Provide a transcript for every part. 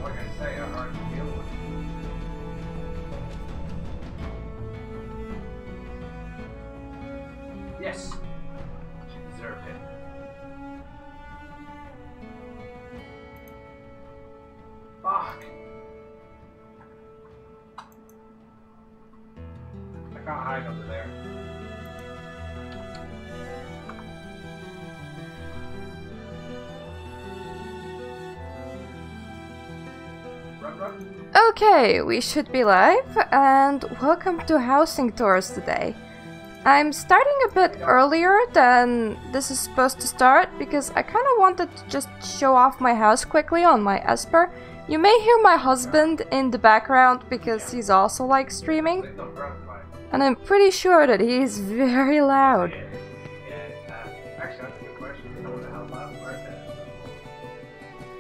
Like I say, are hard to deal with. Yes, she deserved it. Fuck. I can't hide under there. Okay, we should be live, and welcome to housing tours today. I'm starting a bit earlier than this is supposed to start because I kind of wanted to just show off my house quickly on my Esper. You may hear my husband in the background because he's also like streaming, and I'm pretty sure that he's very loud.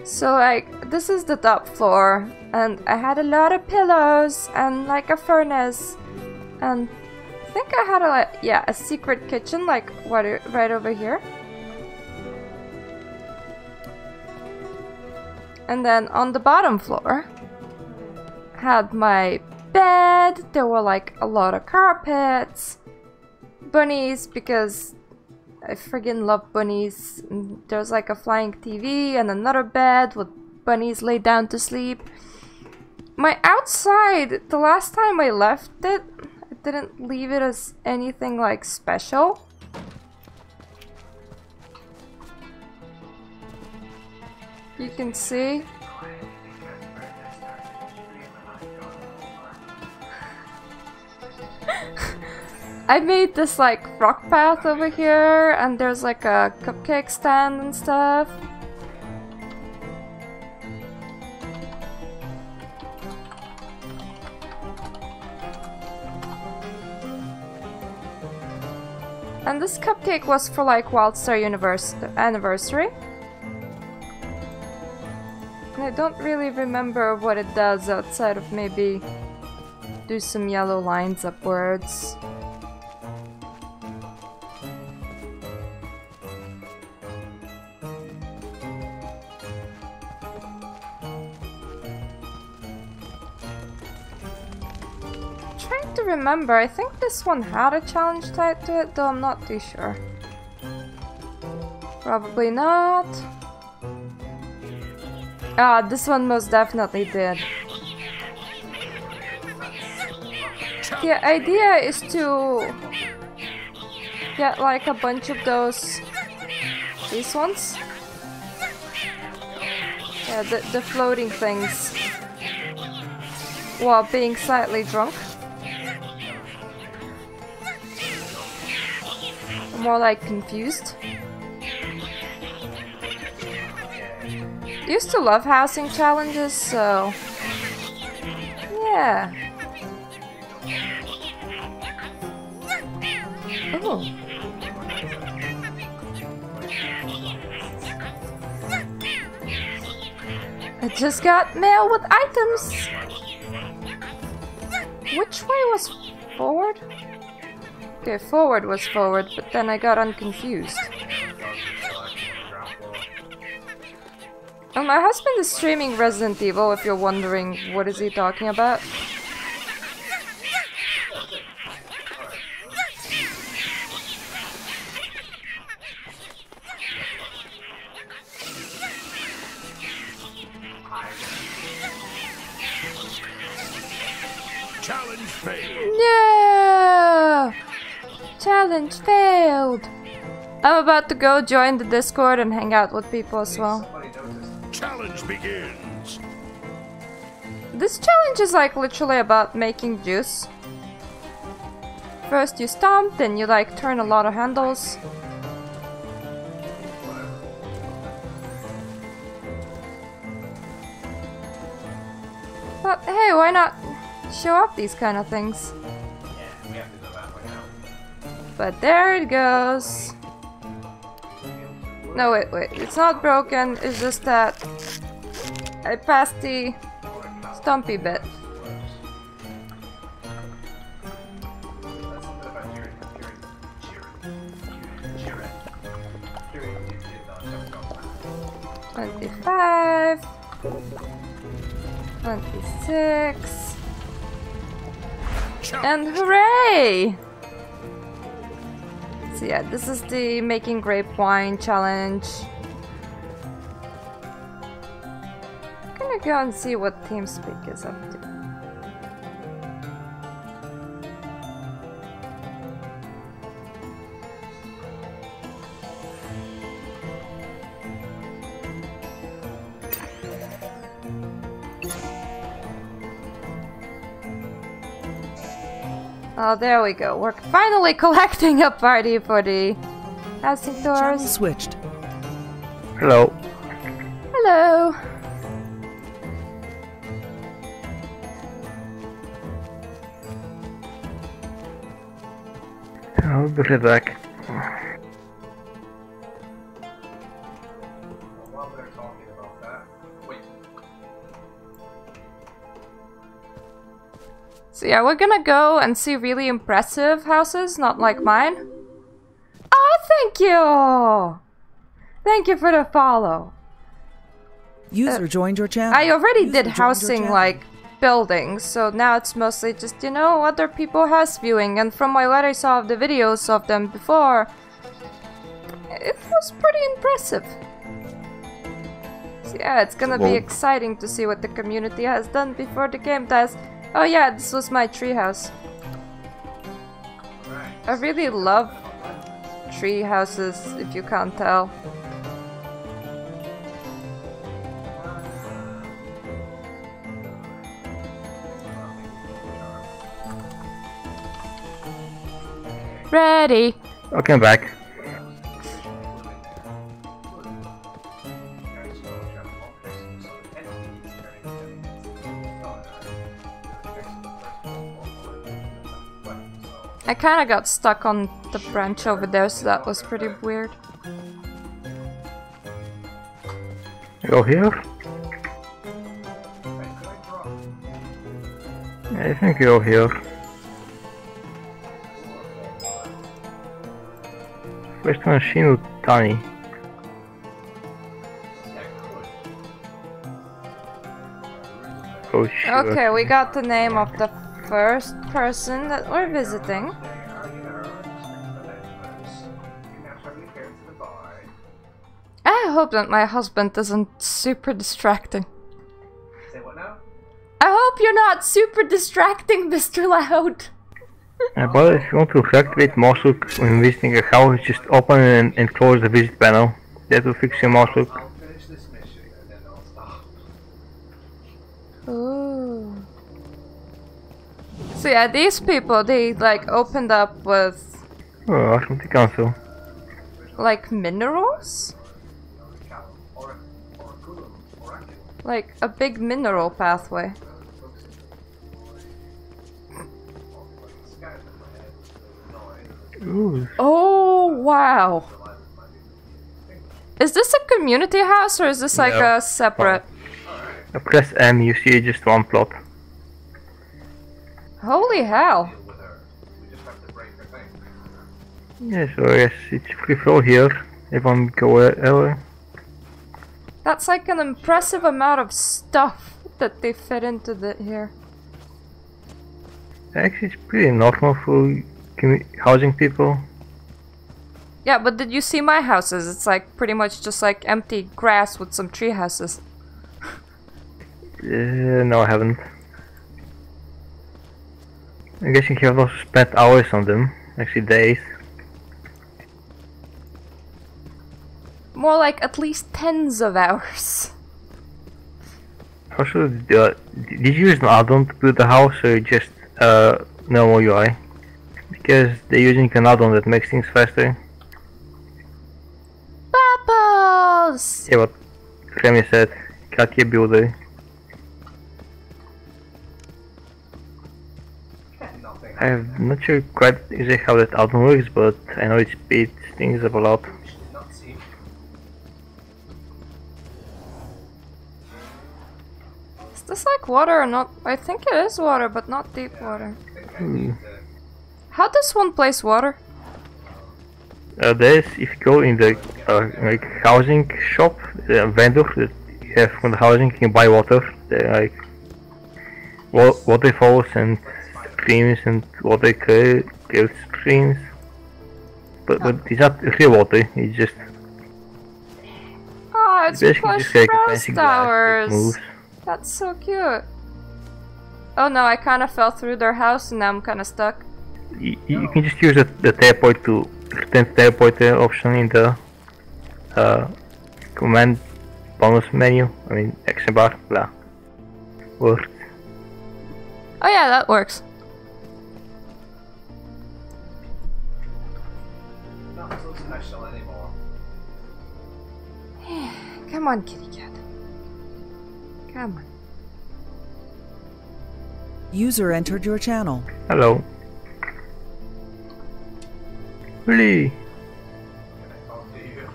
So like, this is the top floor, and I had a lot of pillows and like a furnace, and I think I had a secret kitchen like right over here. And then on the bottom floor, I had my bed. There were like a lot of carpets, bunnies because I friggin' love bunnies. There's like a flying TV and another bed with bunnies laid down to sleep. My outside, the last time I left it, I didn't leave it as anything like special. You can see. I made this like rock path over here, and there's like a cupcake stand and stuff. And this cupcake was for like Wildstar anniversary. And I don't really remember what it does outside of maybe do some yellow lines upwards. Trying to remember, I think this one had a challenge tied to it, though I'm not too sure. Probably not. Ah, this one most definitely did. The idea is to get like a bunch of these ones. Yeah, the floating things while being slightly drunk. More like confused. Used to love housing challenges, so yeah. Oh. I just got mail with items. Which way was forward? Okay, forward was forward, but then I got unconfused. My husband is streaming Resident Evil, if you're wondering what is he talking about. Challenge failed. No! Challenge failed. I'm about to go join the Discord and hang out with people as well. Challenge begins. This challenge is like literally about making juice. First you stomp, then you like turn a lot of handles. But hey, why not show up these kind of things? Yeah, we have to go that way now. But there it goes. No, wait, it's not broken, it's just that I passed the stumpy bit. That's something about cheering. 25, 26, and hooray! So yeah, this is the making grape wine challenge. I'm gonna go and see what TeamSpeak is up to. Oh, there we go. We're finally collecting a party for the housing Channel tours. switched. Hello. Hello. I'll be right back. While they're talking about that, wait. So yeah, we're gonna go and see really impressive houses, not like mine. Oh, thank you! Thank you for the follow. User joined your channel. I already User did joined your housing, channel. like, buildings, so now it's mostly just, you know, other people house viewing, and from what I saw of the videos of them before, it was pretty impressive. So yeah, it's gonna be Well- exciting to see what the community has done before the game does. Oh yeah, this was my treehouse. I really love tree houses, if you can't tell. Ready. Okay, I'm back. I kinda got stuck on the branch over there, so that was pretty weird. Go here? I think go here. Questo è un scino tiny. Oh shit. Okay, we got the name of the first person that we're visiting. I hope that my husband isn't super distracting. Say what now? I hope you're not super distracting, Mr. Loud. But if you want to reactivate mouse look when visiting a house, just open and close the visit panel. That will fix your mouse look. I'll finish this mission and then I'll stop. Ooh. So yeah, these people, they like opened up with Oh, awesome to cancel. like minerals? Like a big mineral pathway. Ooh. Oh, wow. Is this a community house or is this like No. a separate? Press M, you see just one plot. Holy hell. With her. We just have to break her thing. Yeah, so yes, it's free flow here. Everyone go early. That's like an impressive amount of stuff that they fit into here. Actually, it's pretty normal for housing people. Yeah, but did you see my houses? It's like pretty much just like empty grass with some tree houses. No, I haven't. I'm guessing you have also spent hours on them, actually days. More like at least tens of hours. Also, did you use an add-on to build the house or just normal UI? Because they're using an add-on that makes things faster. Bubbles! Yeah, what Remy said, Katia builder. I'm not sure quite exactly how that add-on works, but I know it speeds things up a lot. Which did not see. Is this like water or not? I think it is water, but not deep water. I need to. How does one place water? There's, if you go in the like housing shop, the vendor that you have from the housing, you can buy water. They're like waterfalls and streams and water curved streams. But it's not real water, it's just Oh, it's basically plush just like a rose fancy glass that towers. moves. That's so cute. Oh no, I kind of fell through their house and now I'm kind of stuck. You can just use the teleport to return to teleport option in the command bonus menu. I mean, action bar, blah. Works. Oh yeah, that works. Not so special anymore. Come on, kitty cat. Come on. User entered your channel. Hello. Really? Can I talk to you?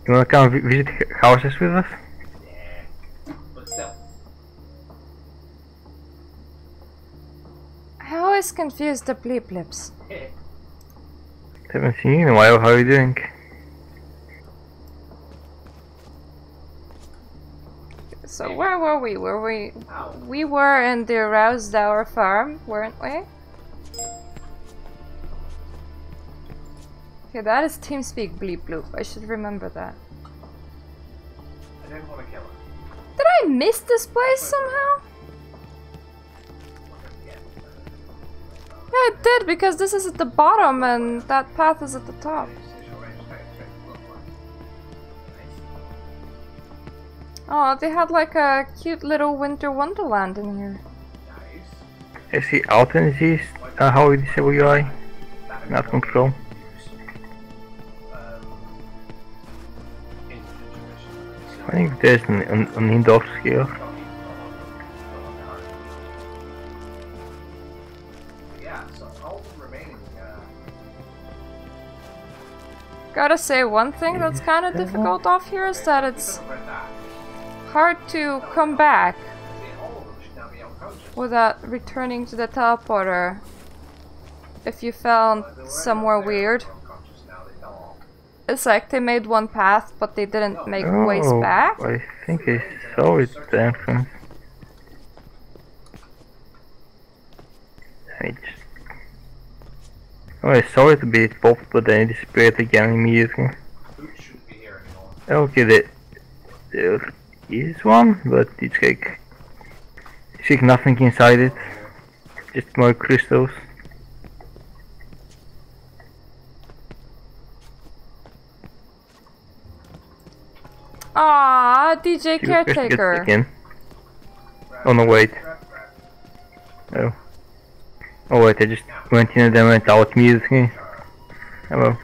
You wanna come visit houses with us? Yeah. But still. I always confuse the bleep lips. Haven't seen you in a while, how are you doing? So where were we? We were in the Wildstar farm, weren't we? Okay, that is TeamSpeak bleep bloop. I should remember that. I didn't want to kill her. Did I miss this place somehow? Yeah, I did, because this is at the bottom and that path is at the top. Oh, they had like a cute little winter wonderland in here. I see alternatives, how we disable UI, not control. I think there's an indoor skill. Yeah, so all remaining. Gotta say, one thing that's kind of difficult off here is that it's hard to come back without returning to the teleporter if you found somewhere weird. It's like they made one path, but they didn't make ways back. I think I saw it there. I saw it a bit pop, but then it disappeared again immediately. Okay, there is one, but it's like nothing inside it, just more crystals. Ah, DJ Caretaker. Again. Oh no, wait. Oh. Oh wait, I just went in and then went out immediately. Hello.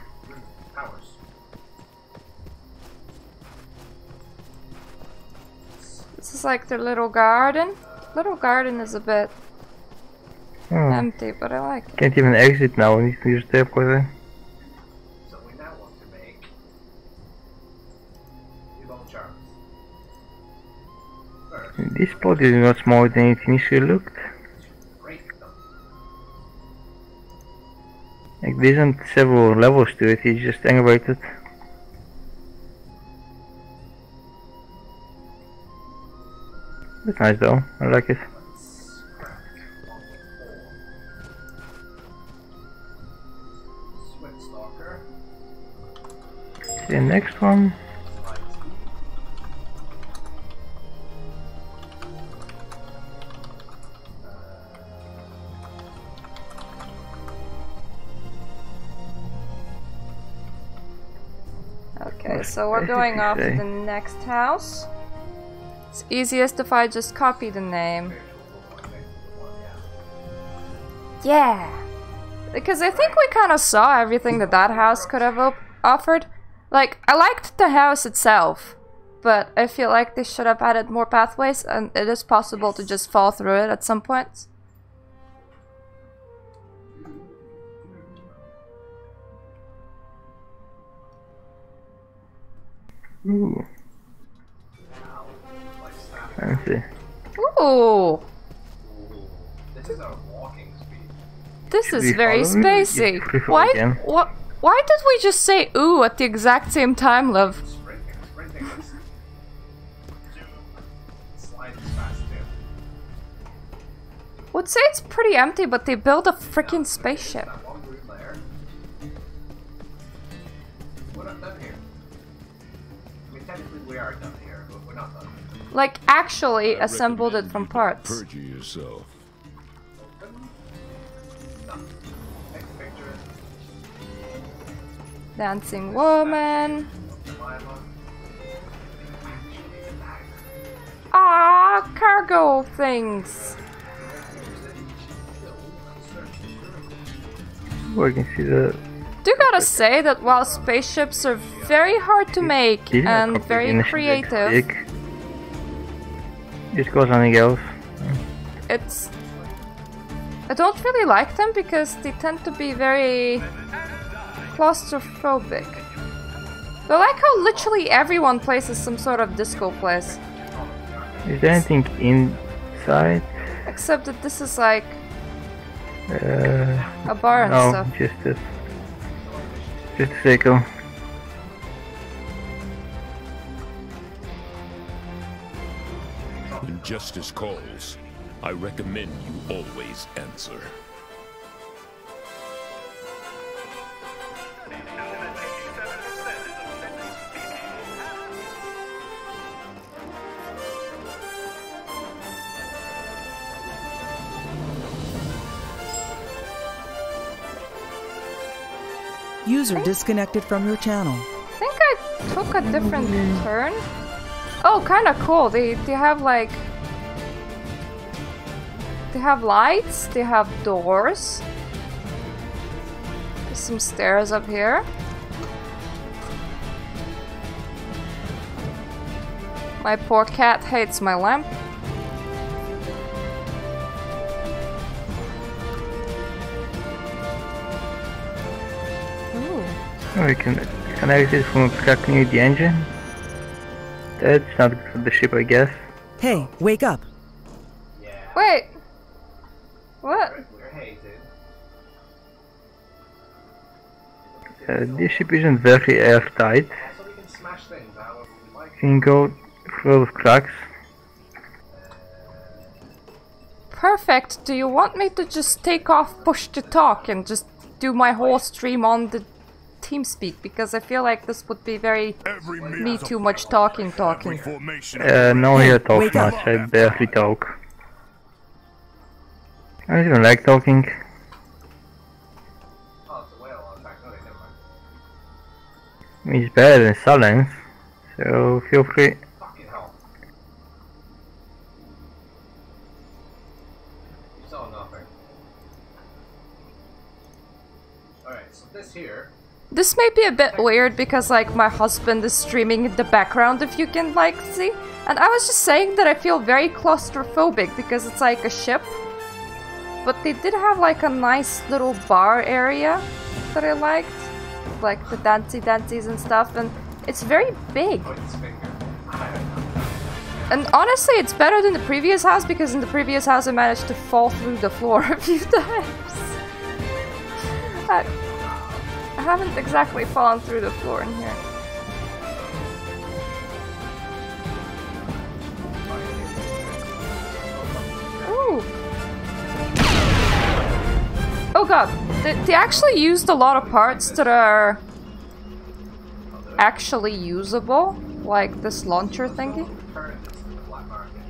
This is like their little garden. Little garden is a bit empty, but I like it. Can't even exit now, I need to use the teleporter. So we now want to make evil charms. First, This spot is not smaller than it initially looked. break them. Like there isn't several levels to it, it's just elevated. That's nice though, I like it. Let's crack 1 with 4. Sweat Stalker. The next one. Okay, so we're going off to the next house. It's easiest if I just copy the name. Yeah! Because I think we kind of saw everything that that house could have offered. Like, I liked the house itself, but I feel like they should have added more pathways, and it is possible to just fall through it at some point. Ooh, Like snap. fancy. Ooh, Ooh. This is our walking speed. this Should is we very follow him? spacey. Yeah, free fall Why? again. What? Why did we just say ooh at the exact same time, love? Sprinting. Sprinting is... Slide is fast too. Would say it's pretty empty, but they built a freaking spaceship. That one room there. We're not done here. I mean, technically we are done here, but we're not done. Like, actually I assembled it recommend from you parts. Perjure yourself. Open. Done. Next picture. Dancing woman. Jemima. Ah, cargo things. Oh, I can see the. Do gotta say that while spaceships are very hard to make Did you and copy very initially creative, big? Just go something else. it's... I don't really like them because they tend to be very claustrophobic. But I like how literally everyone places some sort of disco place. Is there anything inside? Except that this is like a bar and No, stuff. just a circle. When justice calls, I recommend you always answer. User disconnected from your channel. I think I took a different turn. Oh, kind of cool. They have like... They have lights, they have doors. There's some stairs up here. My poor cat hates my lamp. Ooh. Oh, we can connect it from crack near the engine. That's not good for the ship, I guess. Hey, wake up. Yeah. Wait. What? We're hated. This ship isn't very airtight. Also, we can smash things however we like. You can go full of cracks. Perfect. Do you want me to just take off push to talk and just do my whole stream on the TeamSpeak? Because I feel like this would be very Every me too much talking. formation. No, Hey, here talk wake up. much. I barely talk. I don't even like talking. Oh, it's a whale on back. Okay, never mind. I mean, it's better than silence, so feel free. Fucking hell. You saw nothing. Alright, so this here. This may be a bit weird because like my husband is streaming in the background if you can like see. And I was just saying that I feel very claustrophobic because it's like a ship. But they did have like a nice little bar area that I liked. Like the dancies and stuff, and it's very big. Oh, it's finger. And honestly, it's better than the previous house because in the previous house I managed to fall through the floor a few times. I haven't exactly fallen through the floor in here. Ooh. Oh god, they actually used a lot of parts that are actually usable, like this launcher thingy Turn this to the black market.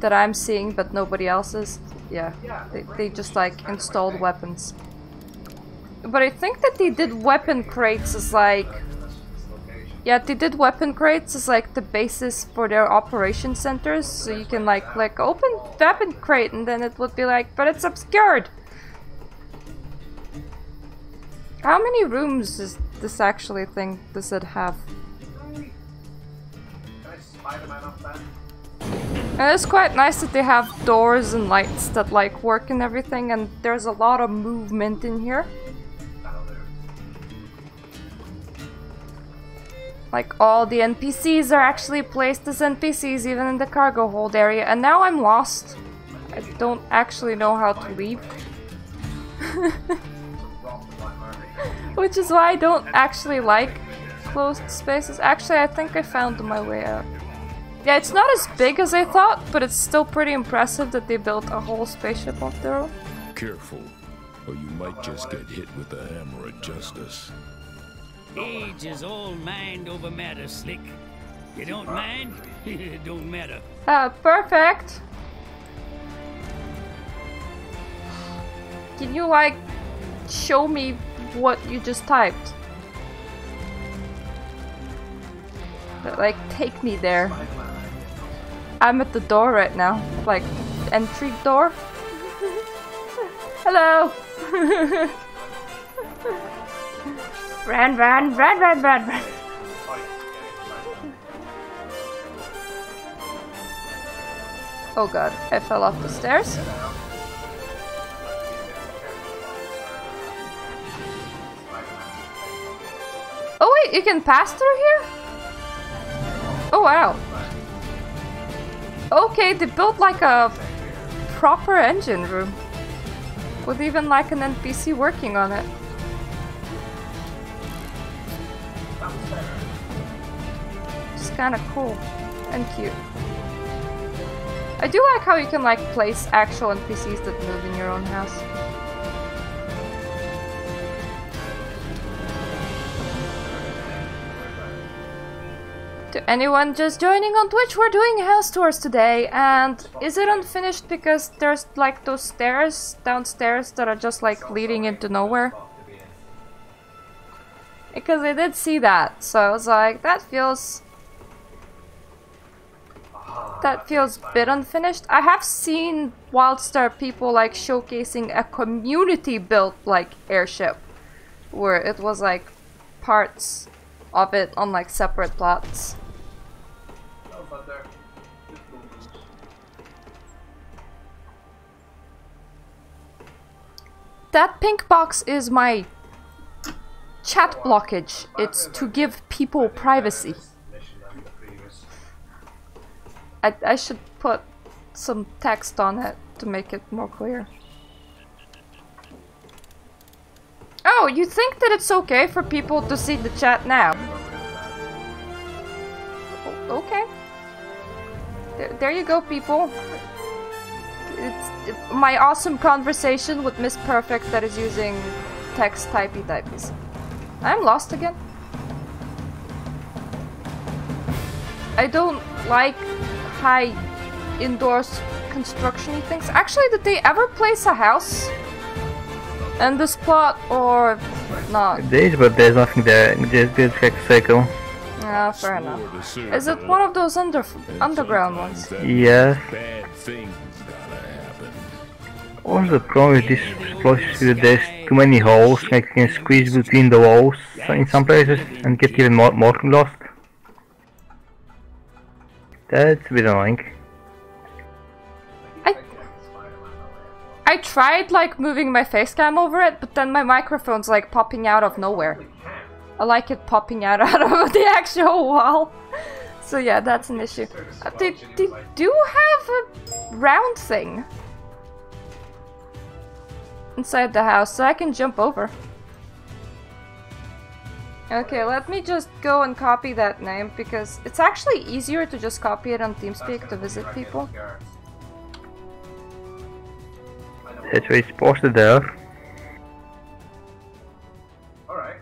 that I'm seeing but nobody else is. Yeah, they just like installed weapons. But I think that they did weapon crates as like... Yeah, they did weapon crates as like the basis for their operation centers, so you can like open weapon crate and then it would be like, but it's obscured! How many rooms does this actually thing does it have? Can I Spider-Man up that? And it's quite nice that they have doors and lights that like work and everything, and there's a lot of movement in here. That'll do. Like all the NPCs are actually placed as NPCs even in the cargo hold area, and now I'm lost. I don't actually know how to leave. Which is why I don't actually like closed spaces. Actually, I think I found my way out. Yeah, it's not as big as I thought, but it's still pretty impressive that they built a whole spaceship of their own. Careful, or you might just get hit with the hammer of justice. Age is all mind over matter, Slick. You don't mind? It don't matter. Perfect. Can you, like, show me what you just typed? Like, take me there. I'm at the door right now. Like, entry door. Hello! Run, run, run, run, run, run. Oh god, I fell off the stairs. Oh wait, you can pass through here? Oh wow. Okay, they built like a proper engine room. With even like an NPC working on it. It's kinda cool and cute. I do like how you can like place actual NPCs that move in your own house. To anyone just joining on Twitch, we're doing house tours today, and is it unfinished because there's like those stairs downstairs that are just like leading into nowhere? Because I did see that, so I was like, that feels a bit unfinished. I have seen Wildstar people like showcasing a community built like airship where it was like parts of it on like separate plots. That pink box is my chat blockage. It's to give people privacy. I should put some text on it to make it more clear. Oh, you think that it's okay for people to see the chat now? Okay. There you go, people. It's my awesome conversation with Miss Perfect that is using text typies. I'm lost again. I don't like high indoors construction-y things. Actually, did they ever place a house in this plot or not? There is, but there's nothing there. Just check the circle. Ah, fair enough. Is it one of those underground ones? Yes. Bad things gotta happen. Also, the problem with this explosive is that there's too many holes, like you can squeeze between the walls in some places and get even more lost. That's a bit annoying. I tried like moving my face cam over it, but then my microphone's like popping out of nowhere. I like it popping out of the actual wall. So yeah, that's an issue. They do have a round thing inside the house, so I can jump over. Okay, let me just go and copy that name, because it's actually easier to just copy it on TeamSpeak to visit people. That's why it's posted there. Alright.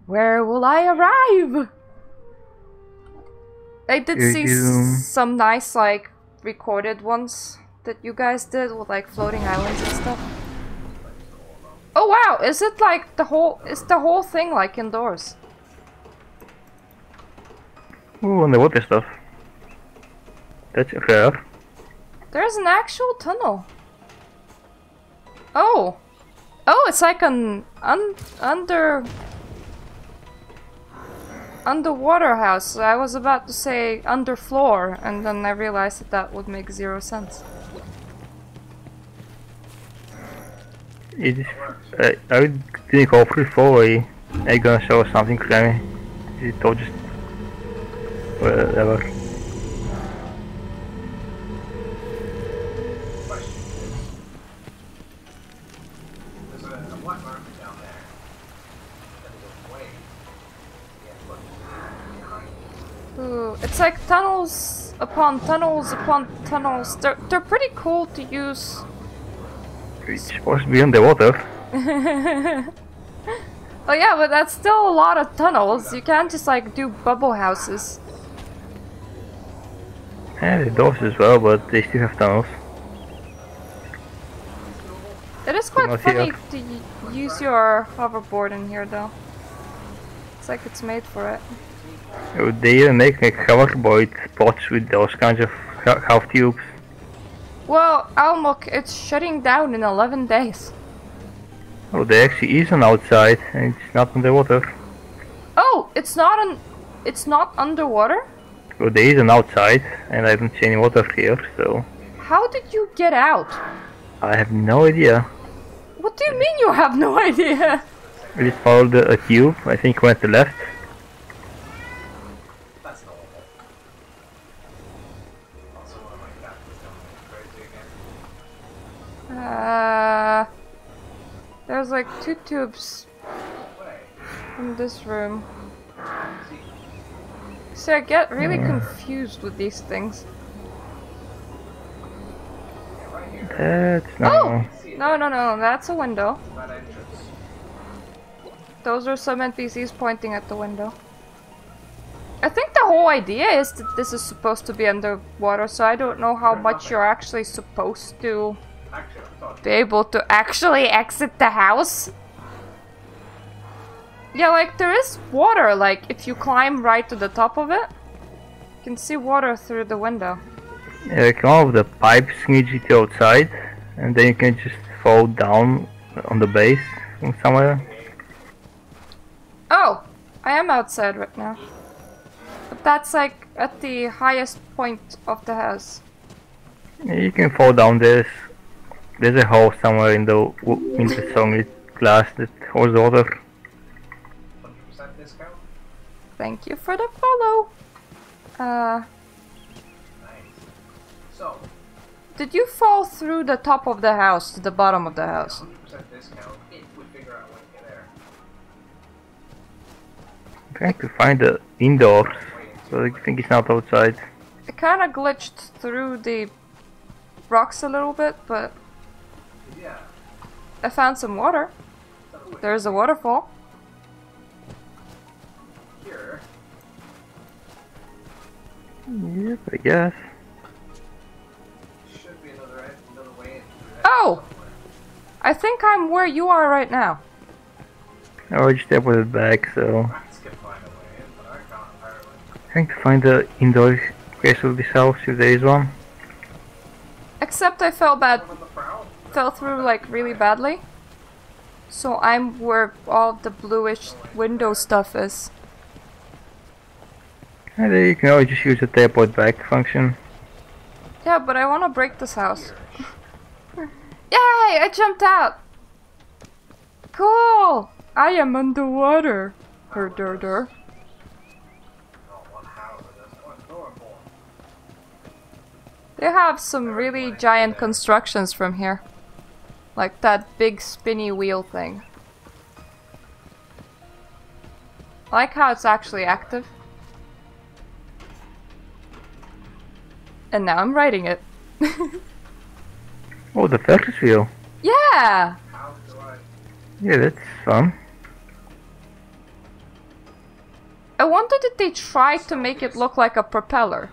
Where will I arrive? I did see some nice, like, recorded ones that you guys did with, like, floating islands and stuff. Oh wow, is it like is the whole thing like indoors? Ooh, underwater stuff. That's rare. There's an actual tunnel. Oh! Oh, it's like an underwater house. I was about to say underfloor, and then I realized that that would make 0 sense. I would think hopefully for I'm gonna show us something clearly. Is it all just whatever? Question. There's a black marker down there. And there's a way. Yeah, look. Ooh, it's like tunnels upon tunnels upon tunnels. They're pretty cool to use. It's supposed to be underwater. Oh yeah, but that's still a lot of tunnels. You can't just like do bubble houses. Yeah, the doors as well, but they still have tunnels. It is quite Not funny here. to use your hoverboard in here though. It's like it's made for it. Oh, they even make like hoverboard spots with those kinds of half tubes. Well, Almok, it's shutting down in 11 days. Oh, there actually is an outside, and it's not underwater. Oh, it's not underwater? Oh, there is an outside, and I don't see any water here, so How did you get out? I have no idea. What do you mean you have no idea? I just followed a tube, I think went to left. That's normal. Also, one of my cats is going crazy again. There's like 2 tubes Way. in this room. See, I get really confused with these things. Yeah, right here. That's no. No, that's a window. That entrance. Those are some NPCs pointing at the window. I think the whole idea is that this is supposed to be underwater, so I don't know how much you're actually supposed to Actually, I thought. be able to actually exit the house. Yeah, like there is water, like if you climb right to the top of it, you can see water through the window. Yeah, like all of the pipes need you to outside, and then you can just fall down on the base from somewhere. Oh, I am outside right now. But that's like at the highest point of the house. Yeah, you can fall down. There's a hole somewhere in the solid glass that holds water. 100% discount? Thank you for the follow. Nice. So, Did you fall through the top of the house to the bottom of the house? 100% discount if we figure out when to get there. I'm trying to find the indoors, but I think it's not outside. It kind of glitched through the rocks a little bit, but Yeah. I found some water. There's a waterfall. Here. Yep, I guess. Should be another way in. Oh! I think I'm where you are right now. I just teleported back, so Rats can find a way in, but I can't apparently. trying to find the indoor place of this house if there is one. Except I felt bad. On the prowl? Fell through like really badly. So I'm where all the bluish window stuff is. And then you can always just use the teleport back function. Yeah, but I want to break this house. Yay! I jumped out! Cool! I am underwater. Herder. Not one house, there's one door for. They have some really giant constructions from here. Like that big spinny wheel thing. I like how it's actually active. And now I'm riding it. Oh, the Ferris wheel. Yeah! How do I? Yeah, that's fun. I wonder did they try to make it look like a propeller?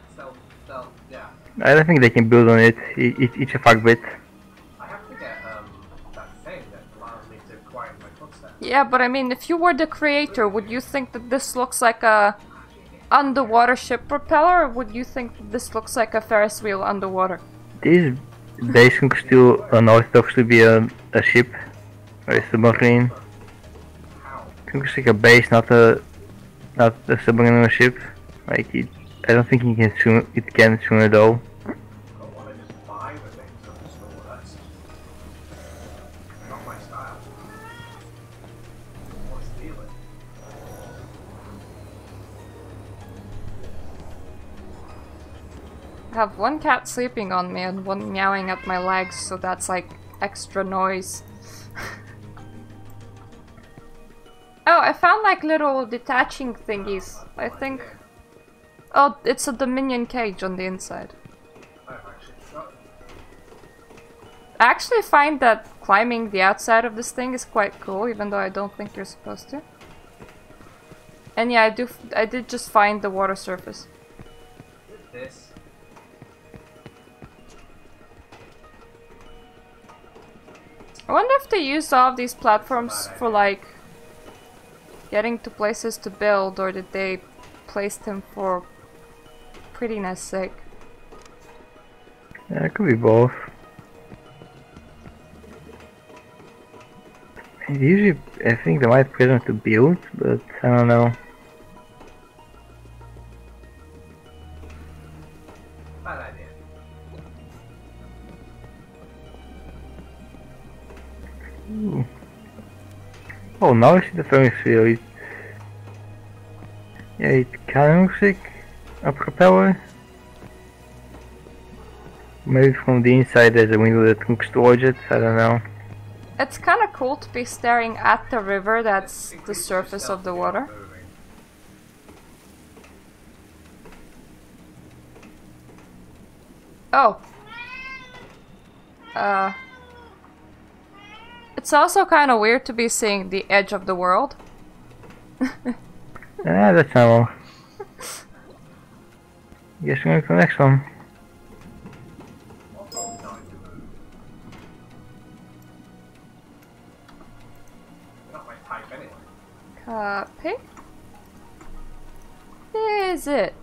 Yeah. I don't think they can build on it. It's a fuck bit. I have to get that thing that allows me to quiet my footsteps. Yeah, but I mean, if you were the creator, would you think that this looks like a underwater ship propeller, or would you think that this looks like a Ferris wheel underwater? This base looks still unorthodox to be a ship or a submarine. It looks like a base, not a submarine or a ship. Like it, I don't think it can swim at all. I don't want to just buy the things from the store. That's not my style. I want to steal it. have one cat sleeping on me and one meowing at my legs, so that's like extra noise. Oh, I found like little detaching thingies, I think. Oh, it's a Dominion cage on the inside. I actually find that climbing the outside of this thing is quite cool, even though I don't think you're supposed to. And yeah, I did just find the water surface. This. I wonder if they used all of these platforms for like getting to places to build, or did they place them for prettiness sake? Yeah, it could be both. Usually, I think they might put them to build, but I don't know. Bad idea. Ooh. Oh, now I see the thermos field. Yeah, it kind of looks like a propeller. Maybe from the inside there's a window that looks towards it, I don't know. It's kind of cool to be staring at the river that's the surface of the water. Oh. It's also kind of weird to be seeing the edge of the world. Yeah, that's normal. Guess we're gonna go next one. Copy. Is it?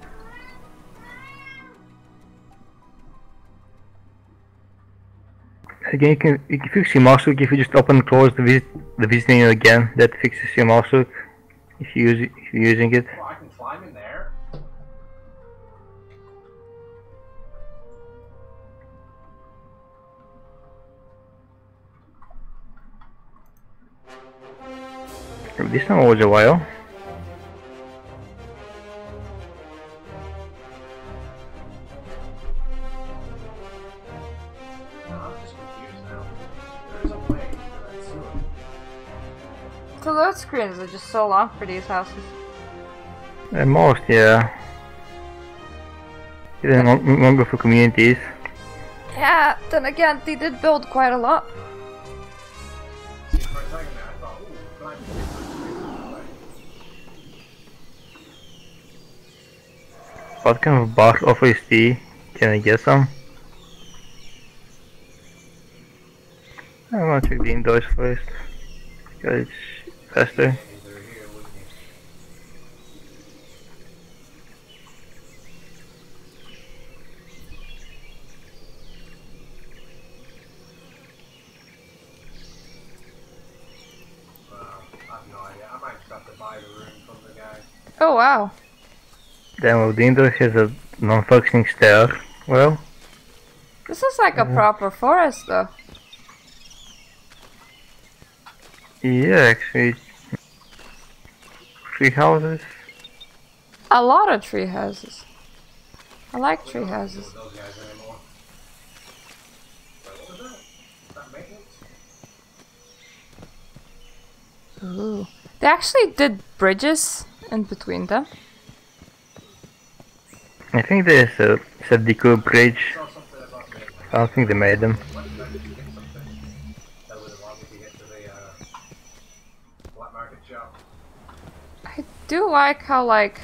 Again, you can fix your mouse look if you just open and close the visiting again. That fixes your mouse look if you're using it. Oh, I can climb in there. This one was a while. I'm just confused now. There is a way to that sewer. The load screens are just so long for these houses. Most, yeah. Even longer for communities. Yeah, then again, they did build quite a lot. See, for a second there, I thought, ooh, can I do this? What kind of bar offers tea? Can I get some? I'm gonna check the indoors first. Because it's faster. I have no idea. I might just have to buy the room from the guy. Oh wow. Then well, the indoor has a non-functioning stair. Well, This is like a proper forest though. yeah, actually, 3 houses. A lot of tree houses. I like tree houses. Those guys anymore. Wait, what was that? Is that maintenance? Ooh. They actually did bridges in between them. I think there's a Sadiku bridge. Saw something about the I don't think they made them. what did I just get something that would allow me to get to the black market shop. I do like how like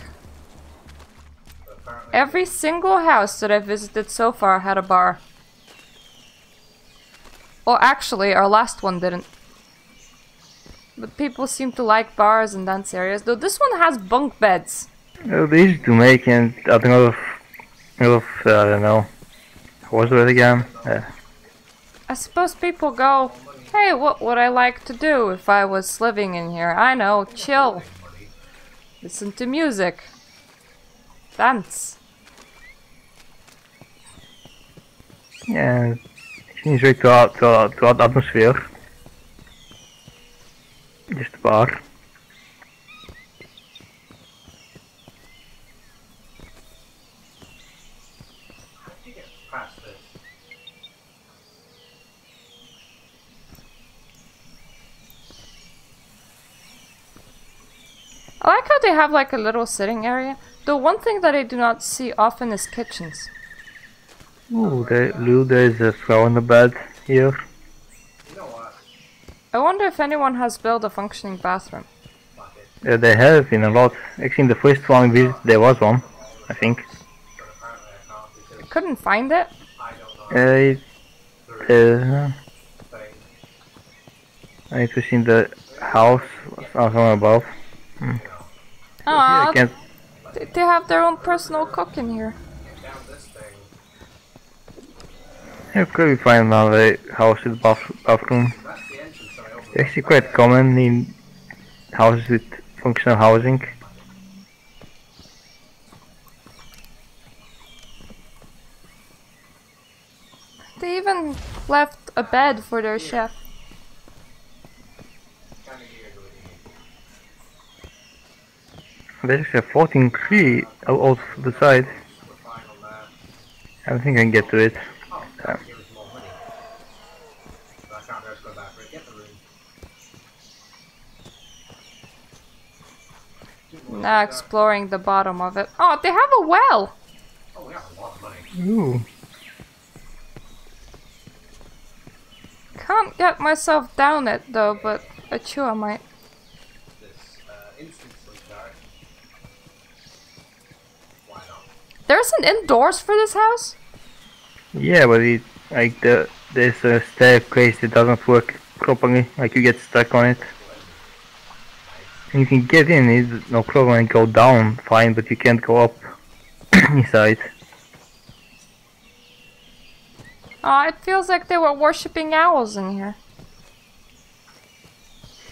But apparently every single house that I visited so far had a bar. Well, actually, our last one didn't. But people seem to like bars and dance areas, though this one has bunk beds. Well, they're easy to make, and I think I don't know. What was it again? I suppose people go, hey, what would I like to do if I was living in here? I know, chill. Listen to music. Dance. Yeah, it seems right to add atmosphere. Just a bar. I like how they have like a little sitting area. The one thing that I do not see often is kitchens. Ooh, there's a flower on the bed here. You know what? I wonder if anyone has built a functioning bathroom. Fuck it. They have in a lot. Actually, in the first one we visited, there was one, I think. But apparently I can't because I couldn't find it. I don't know. It, I need to see the house somewhere above. Ah, I can't. they have their own personal cook in here. Down this thing. How could we find another house with bathroom? That's the entrance that I opened. It's actually quite common in houses with functional housing. They even left a bed for their chef. Kinda weird looking. There's a floating tree out the side. We're fine on that. I don't think I can get to it. Oh, that gives us more money. But I can't just go back for it. Get the room. Now exploring the bottom of it. Oh, they have a well! Oh, we have a lot of money. Ooh. Can't get myself down it though, but I chew I might. This instant sleep card. Why not? There's an indoors for this house? Yeah, but there's a staircase that doesn't work properly. Like you get stuck on it. And you can get in it, no problem, and go down fine, but you can't go up inside. Oh, it feels like they were worshipping owls in here.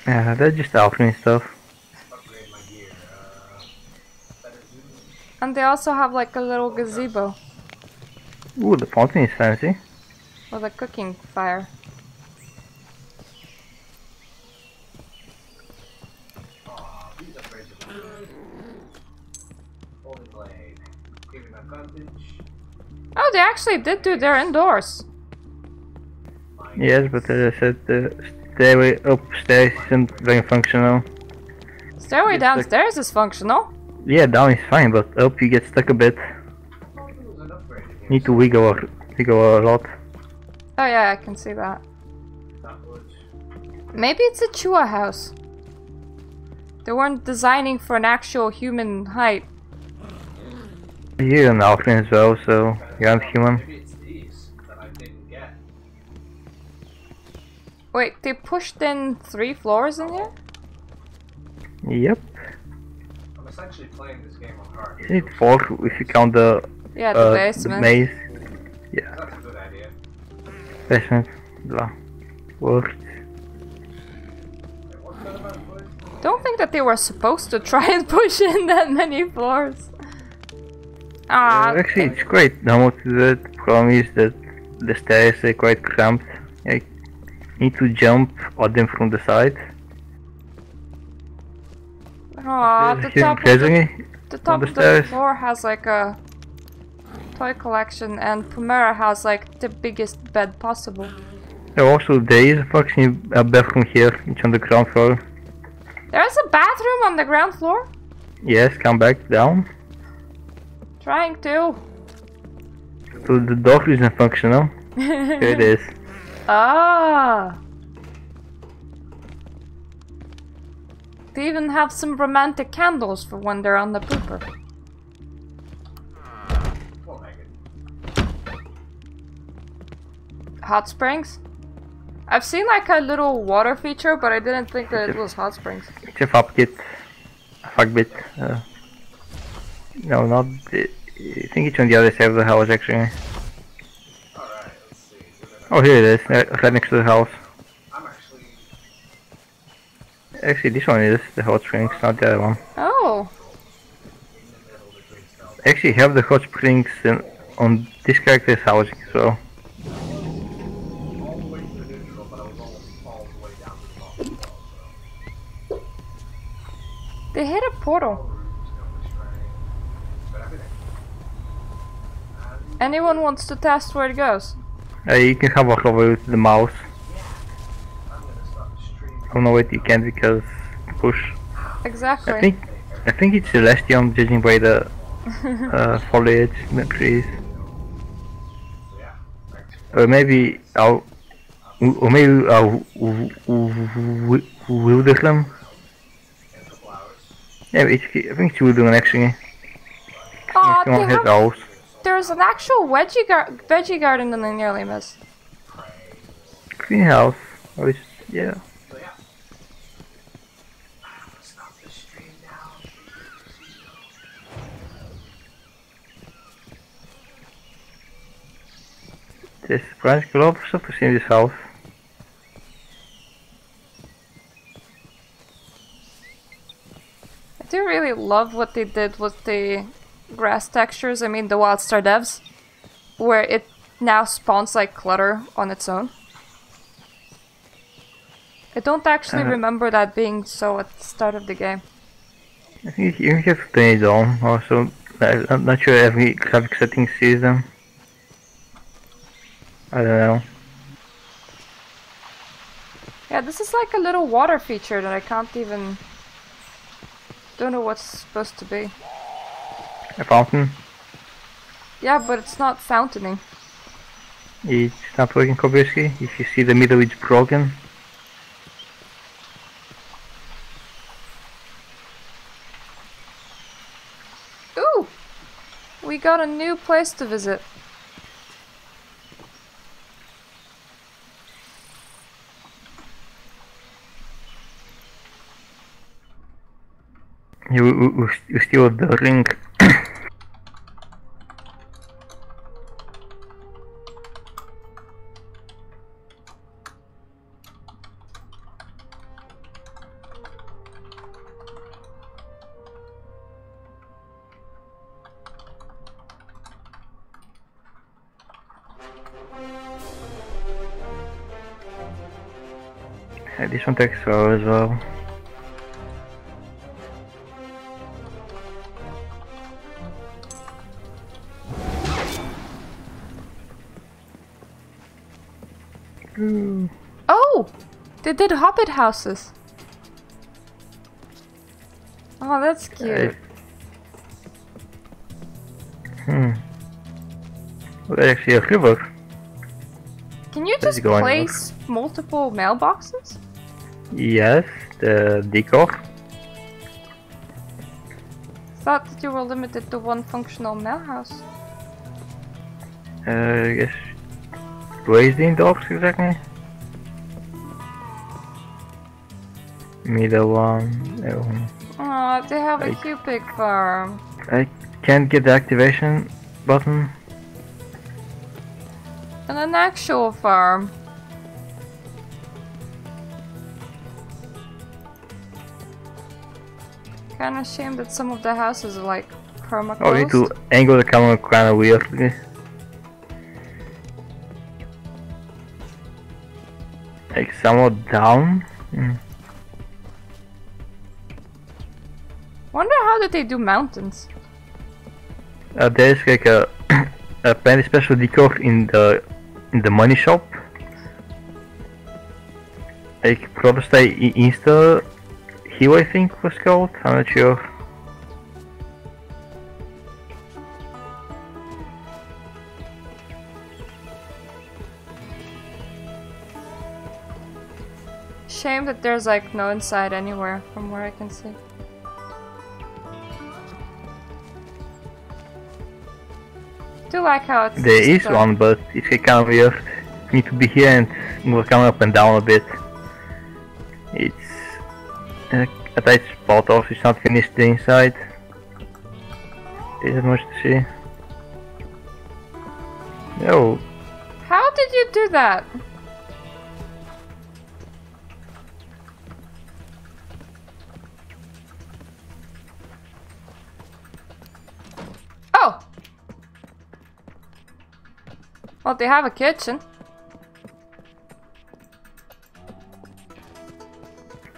Yeah, they're just alchemy stuff. Upgrade my gear. Better zoom. And they also have like a little gazebo Ooh, the fountain is fancy. with a cooking fire. Aw, these upgrades are good. Holy blade. Giving advantage. Oh, they actually did do their indoors. Yes, but as I said, the stairway upstairs isn't very functional. Stairway It's like- downstairs is functional. Yeah, down is fine, but up you get stuck a bit. I thought there was an upgrade in here. Need to wiggle a lot. Oh yeah, I can see that. That would. Maybe it's a Chua house. They weren't designing for an actual human height. You're an alchemy as well, so you aren't human. Maybe it's these that I didn't get. Wait, they pushed in 3 floors in here? Yep. I'm essentially playing this game on hard. Is it 4 if you count the Yeah, the basement. maze? Yeah, That's a good idea. basement. Blah. Worked. Wait, what's that about wood? Don't think that they were supposed to try and push in that many floors. Ah, Actually, it's quite normal to do that. The problem is that the stairs are quite cramped. You need to jump on them from the side. aw, There's the a hidden top of treasury the on top the of the stairs. floor has like a toy collection, and Pomera has like the biggest bed possible. Also, there is a functioning bathroom here. It's on the ground floor. There's a bathroom on the ground floor? Yes, come back down. Trying to. So the door isn't functional. Here it is. Ah. They even have some romantic candles for when they're on the pooper. Oh, Megan. Hot springs? I've seen like a little water feature, but I didn't think that it was hot springs. It's a fuck bit. No, not. I think it's on the other side of the house actually. Alright, let's see. Oh, here it is, right next to the house. I'm actually. Actually, this one is the hot springs, not the other one. Oh. In the middle between stuff. Actually, have the hot springs on this character's house as well. All the way to the neutral, but I was almost all the way down to the bottom as well, so. They hit a portal. But everything. Anyone wants to test where it goes? You can have a over with the mouse. I'm gonna start the stream. Oh no, wait, you can't because push. Exactly. I think I think it's Celestium, judging by the foliage in the trees. So yeah, thanks. Or maybe Wildergrim. In a couple hours. Yeah, I think it's Wildergrim actually. Aw, It's gonna hit owls. there's an actual veggie garden in the nearly miss. Greenhouse. Oh, it's, yeah. So yeah. I'm gonna stop the stream now. There's branch glove stuff to see in this house. I do really love what they did with the grass textures, I mean the Wildstar devs, where it now spawns like clutter on its own. I don't actually remember that being so at the start of the game. I think you have to turn it on also. I'm not sure every graphic setting sees them. I don't know. Yeah, this is like a little water feature that I can't even... Don't know what's supposed to be. A fountain. Yeah, but it's not fountaining. It's not working obviously. If you see the middle, it's broken. Ooh! We got a new place to visit. You steal the ring. This one takes a while as well. Oh! They did hobbit houses. Oh, that's cute. Well, there's actually a river. Can you just going place multiple mailboxes? Yes, the decor. Thought that you were limited to one functional mail house. I guess. Where is the dogs exactly? Middle one. That one. Oh, they have a cute pig farm. I can't get the activation button. And an actual farm. Kinda shame that some of the houses are like perma-closed. Oh, you need to angle the camera kinda weirdly. Like somewhat down. Wonder how did they do mountains? There's like a plenty special decor in the money shop. Like Protestant Insta Hill, I think was called. I'm not sure. Shame that there's like no inside anywhere from where I can see. Do like how it's There is done. one, but it's kind of weird. You need to be here and move camera up and down a bit. It's a tight spot also, it's not finished the inside. There isn't much to see. No. How did you do that? Oh! Well, they have a kitchen.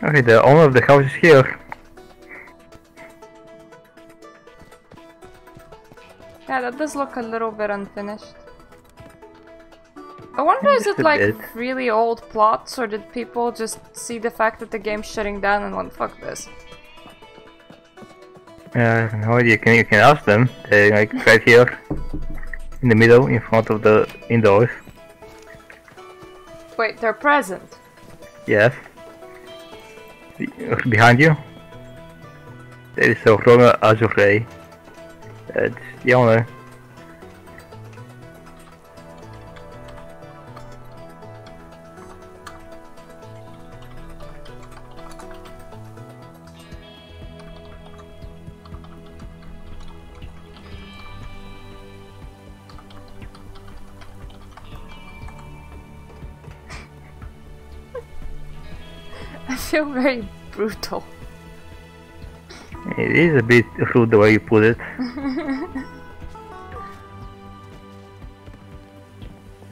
Okay, the owner of the house is here. Yeah, that does look a little bit unfinished. I wonder, is Just it a like bit. really old plots, or did people just see the fact that the game's shutting down and went, fuck this? No idea. You can ask them. They're like right here, in the middle, in front of the indoors. Wait, they're present. Yes. Behind you. There is a groene azuré. That's the owner. I feel very brutal. It is a bit rude the way you put it.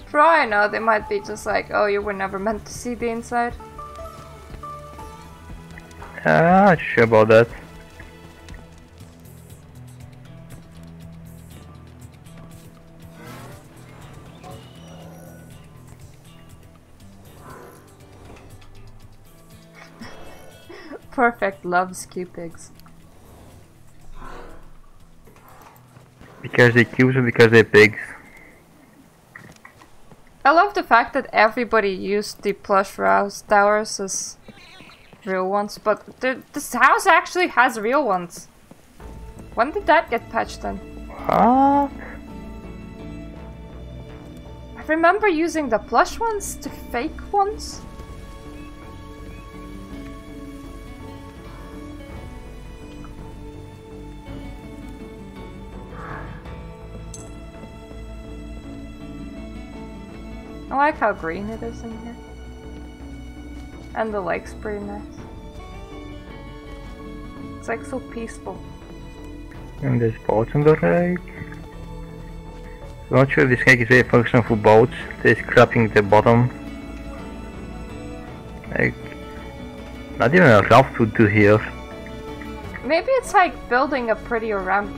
For all I know, they might be just like, oh, you were never meant to see the inside. Not sure about that. Perfect loves Q-pigs. Because they're cute or because they're pigs? I love the fact that everybody used the plush house towers as real ones, but this house actually has real ones. When did that get patched then? What? I remember using the plush ones to fake ones. I like how green it is in here. And the lake's pretty nice. It's like so peaceful. And there's boats on the lake. I'm not sure if this lake is very functional for boats. There's scrapping at the bottom. Like, not even a raft would do here. Maybe it's like building a prettier ramp.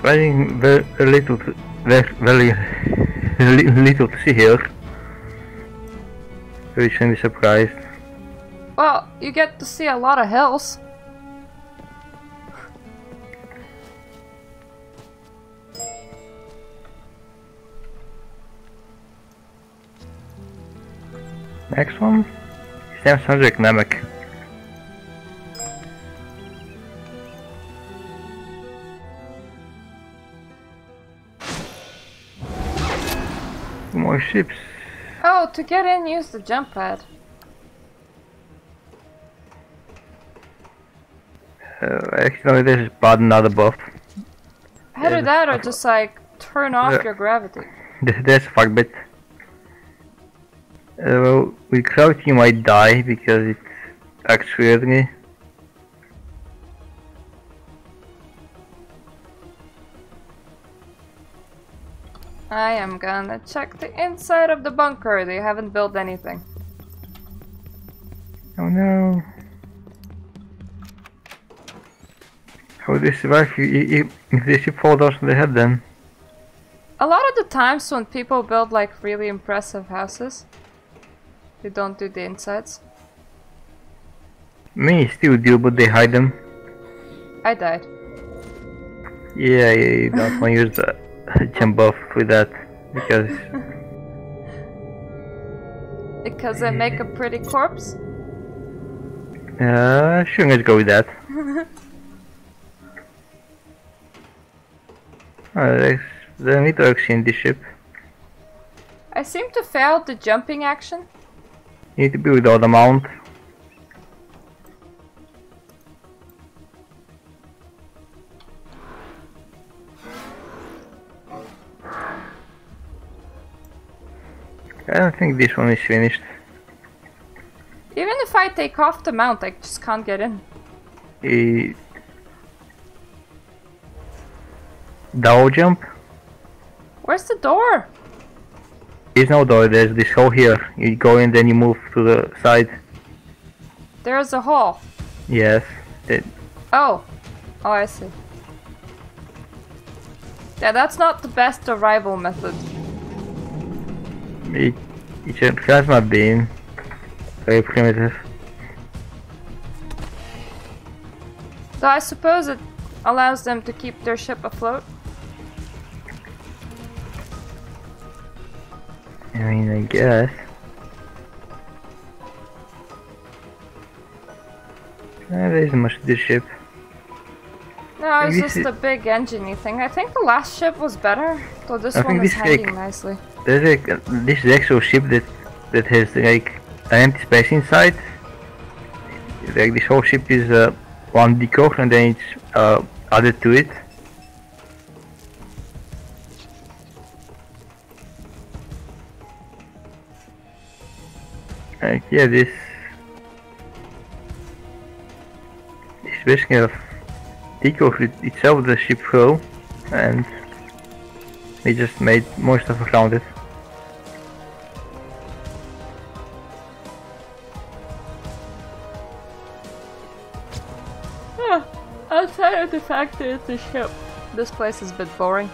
Very little to see here. Very shouldn't be surprised. Well, you get to see a lot of hills. Next one? Sounds economic. More ships. Oh, to get in, use the jump pad. Actually, there's a button, not a buff. Either that or just like turn off your gravity. There's a fuck bit. Well, with gravity you might die because it acts weirdly. I am gonna check the inside of the bunker. They haven't built anything. Oh no. How would they survive if they ship fall down on the head then? A lot of the times when people build like really impressive houses, they don't do the insides. Many still do, but they hide them. I died. Yeah, you don't want to use the jump buff with that because Because I make a pretty corpse? sure, let's go with that. There's a little action in this ship. I seem to fail the jumping action. You need to be without a mount. I don't think this one is finished. Even if I take off the mount, I just can't get in. Door jump? Where's the door? There's no door, there's this hole here. You go in, then you move to the side. There's a hole. Yes. Oh. Oh, I see. Yeah, that's not the best arrival method. It has not been very primitive. So I suppose it allows them to keep their ship afloat. I mean, I guess. There isn't much to this ship. No, it's Maybe just a big engine-y thing. I think the last ship was better, so this I one think is this hanging like- nicely. There's like this is actual ship that has like an empty space inside. Like this whole ship is one decor and then it's added to it. Like yeah, this is basically a decor itself the ship through, and we just made more stuff around it. Yeah, outside of the fact that it's a ship, this place is a bit boring.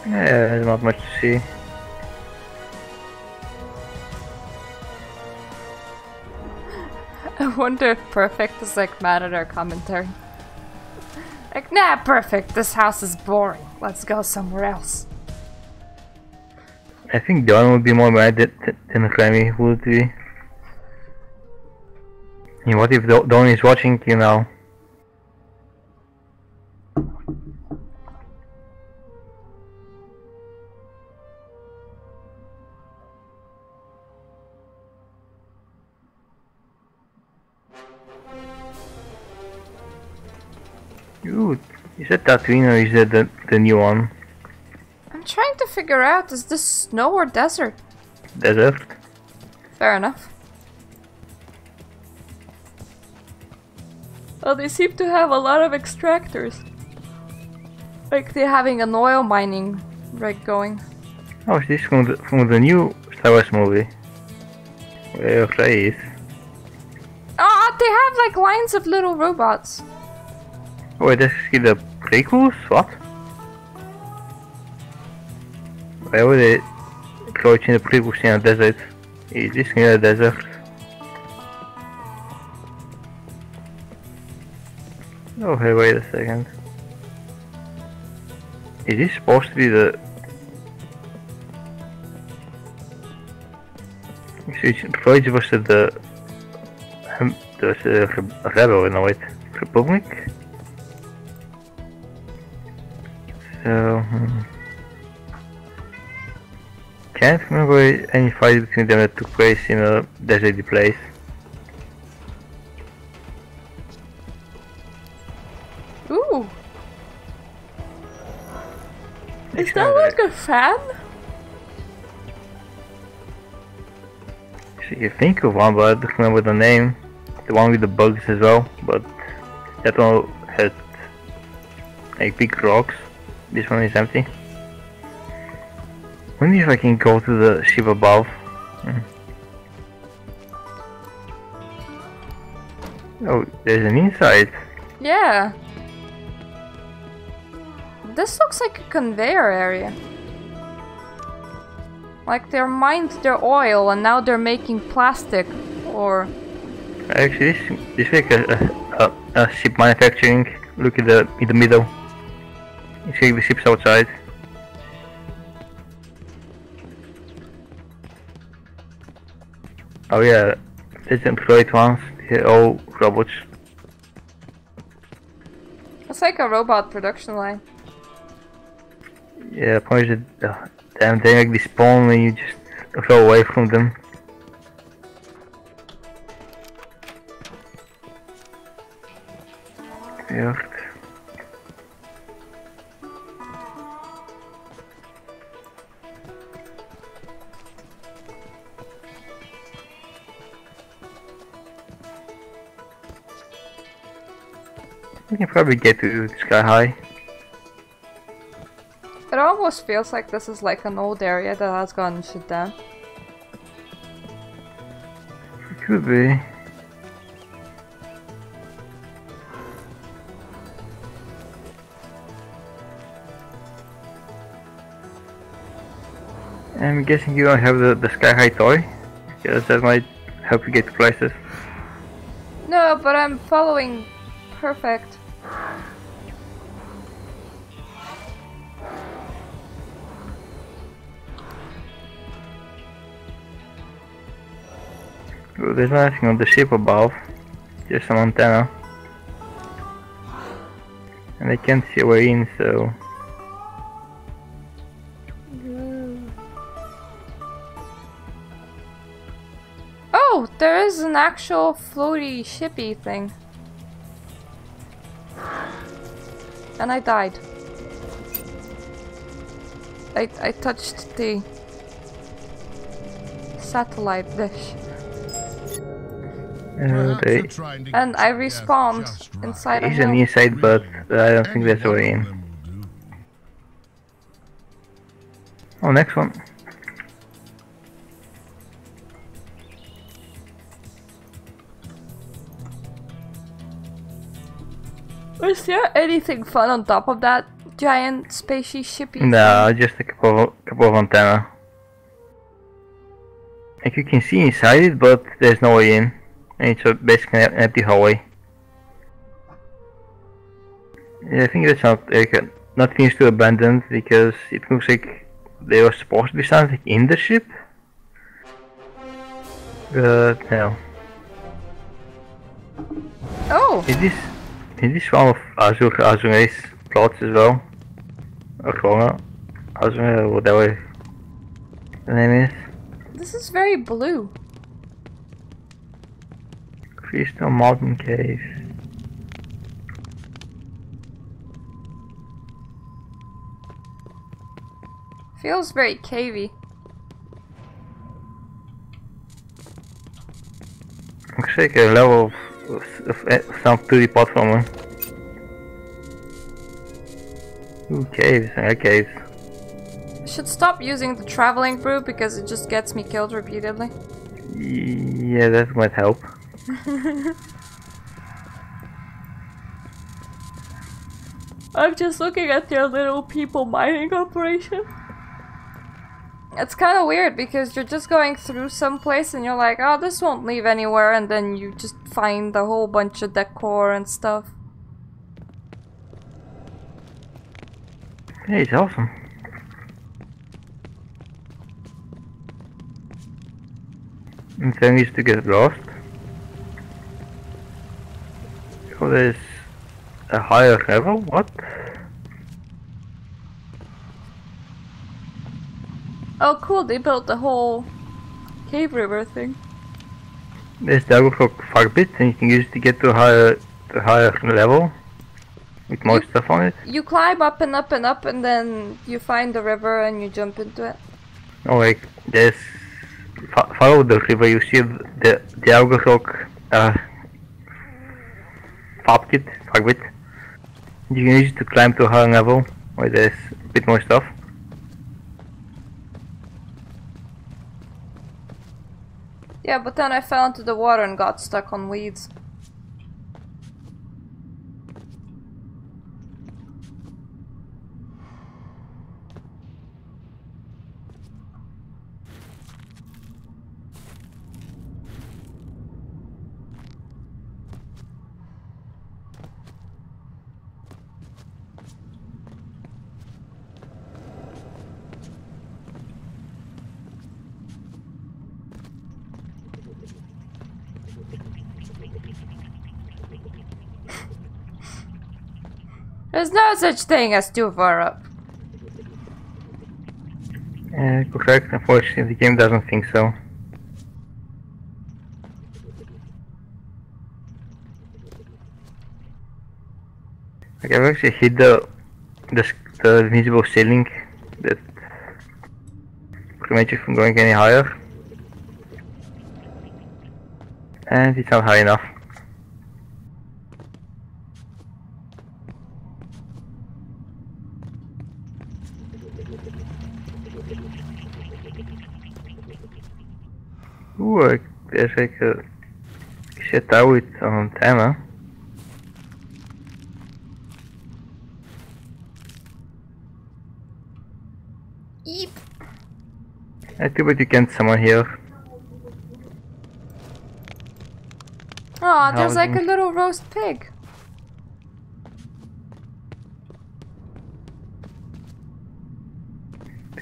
Yeah, there's not much to see. I wonder if Perfect is like mad at our commentary. Like, nah, Perfect, this house is boring. Let's go somewhere else. I think Don would be more mad than Remy would be. And what if Don is watching, you know? Dude, is that Tatooine or is that the new one? I'm trying to figure out, is this snow or desert? Desert? Fair enough. Well, they seem to have a lot of extractors. Like they're having an oil mining rig going. Oh, is this from the new Star Wars movie? Where Rey is. Oh, they have like lines of little robots. Oh, wait, this is the prequels? What? Why would they crouch in the prequels in a desert? Is this in a desert? Oh, hey, wait a second. Is this supposed to be the... Freud was the rebel in a way. Republic? So... Can't remember any fight between them that took place in a deserty place. Ooh. Is that like a fan? So you think of one, but I don't remember the name. The one with the bugs as well, but that one had like big rocks. This one is empty. Wonder if I can go to the ship above. Oh, there's an inside. Yeah. This looks like a conveyor area. Like they mined their oil and now they're making plastic or... Actually, this is like a ship manufacturing. Look at in the middle. You see the ships outside. Oh yeah, there's employed ones. They're all robots. It's like a robot production line. Yeah, point is that damn they like this spawn and you just go away from them. Weird. We can probably get to Sky High. It almost feels like this is like an old area that has gotten shut down. We Could be. I'm guessing you don't have the sky high toy, because that might help you get to places. No, but I'm following perfect. Well, there's nothing on the ship above, just some antenna. And I can't see a way in, so... Oh, there is an actual floaty shippy thing. And I died. I touched the satellite dish. And I respawned inside a He's an hill. inside, but I don't think there's a way in. Oh, next one. Is there anything fun on top of that giant spacey shippy thing? No, just a couple of antenna. Like you can see inside it, but there's no way in. And it's basically an empty hallway. Yeah, I think that's not finished to abandoned, because it looks like there was supposed to be something in the ship. But no. Oh! Is this one of Azure's plots as well? Or Rona? Azure, whatever the name is. This is very blue. Crystal Mountain Cave. Feels very cavey. Looks like a level of some 2D platformer. Ooh, caves, caves. Should stop using the traveling brew because it just gets me killed repeatedly. Yeah, that might help. I'm just looking at their little people mining operation. It's kind of weird because you're just going through some place and you're like, oh, this won't leave anywhere, and then you just find a whole bunch of decor and stuff. Hey, it's awesome. And then needs to get lost. Oh, there's a higher level? What? Oh cool, they built the whole cave river thing. There's the Agro Farbit, and you can use it to get to a higher level. With more stuff on it. You climb up and up and up, and then you find the river and you jump into it. Oh, like there's follow the river. You see the Algorok Farbit. You can use it to climb to a higher level where there's a bit more stuff. Yeah, but then I fell into the water and got stuck on weeds. There's no such thing as too far up. Correct. Unfortunately, the game doesn't think so. Like, I've actually hit the invisible ceiling that prevents you from going any higher. And it's not high enough. Ooh, there's like a Shit, that with timer. Eep. I too bad you can't summon here. Aw, there's like a Housing. little roast pig.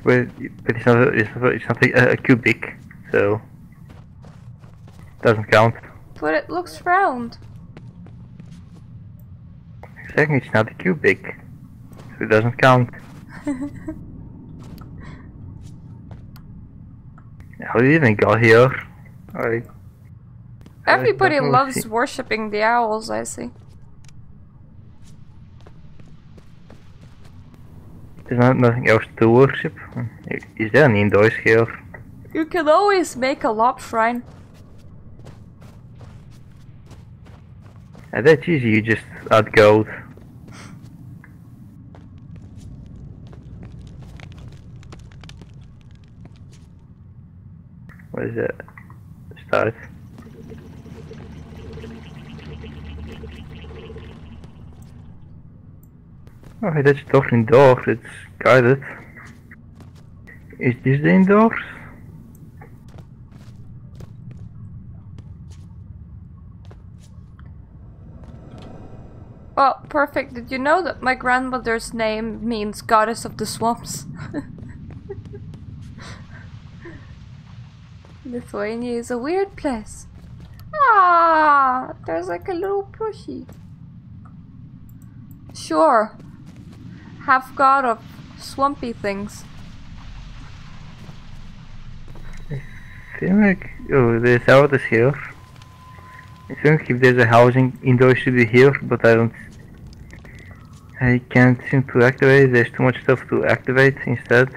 But it's not a cubic, so doesn't count. But it looks round. Second, it's not a cubic, so it doesn't count. How did it even got here? Everybody definitely loves see- worshipping the owls, I see. There's nothing else to worship. Is there an indoors here? You can always make a lob shrine. That's easy, you just add gold. What is it? Start. Oh, hey, that's tough indoors, it's guided. Is this the indoors? Well, perfect. Did you know that my grandmother's name means goddess of the swamps? Lithuania is a weird place. Ah, there's like a little plushie. Sure. Half god of swampy things. I feel like, oh, there's houses here. I think if there's a housing indoor should be here, but I can't seem to activate. There's too much stuff to activate instead.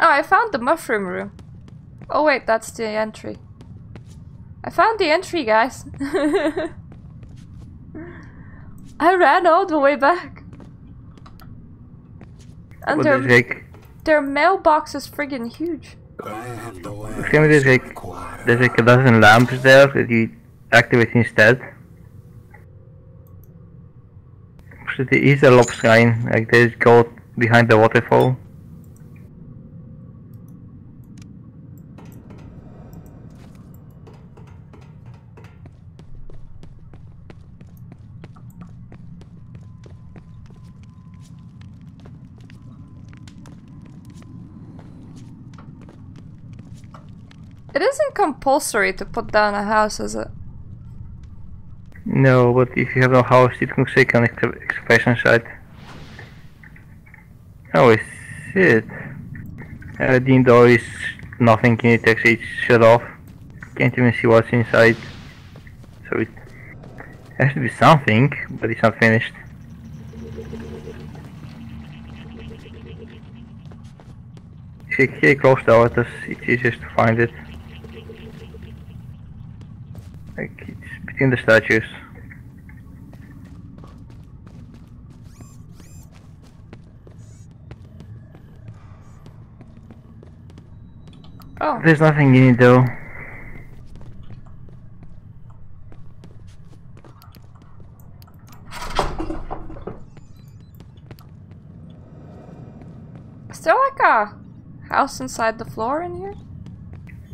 Oh, I found the mushroom room. Oh wait, that's the entry. I found the entry, guys. I ran all the way back. And But their mailbox is friggin' huge. there's like a dozen lamps there that you activate instead. So there is a lob shrine, like there's gold behind the waterfall. It isn't compulsory to put down a house, is it? No, but if you have no house, it can say an excavation site. Oh, I see it. The indoor is nothing in it, actually it's shut off. Can't even see what's inside. So it has to be something, but it's not finished. If you get close to it, it's easiest to find it. Like, it's between the statues. Oh. There's nothing in it though. Is there like a house inside the floor in here?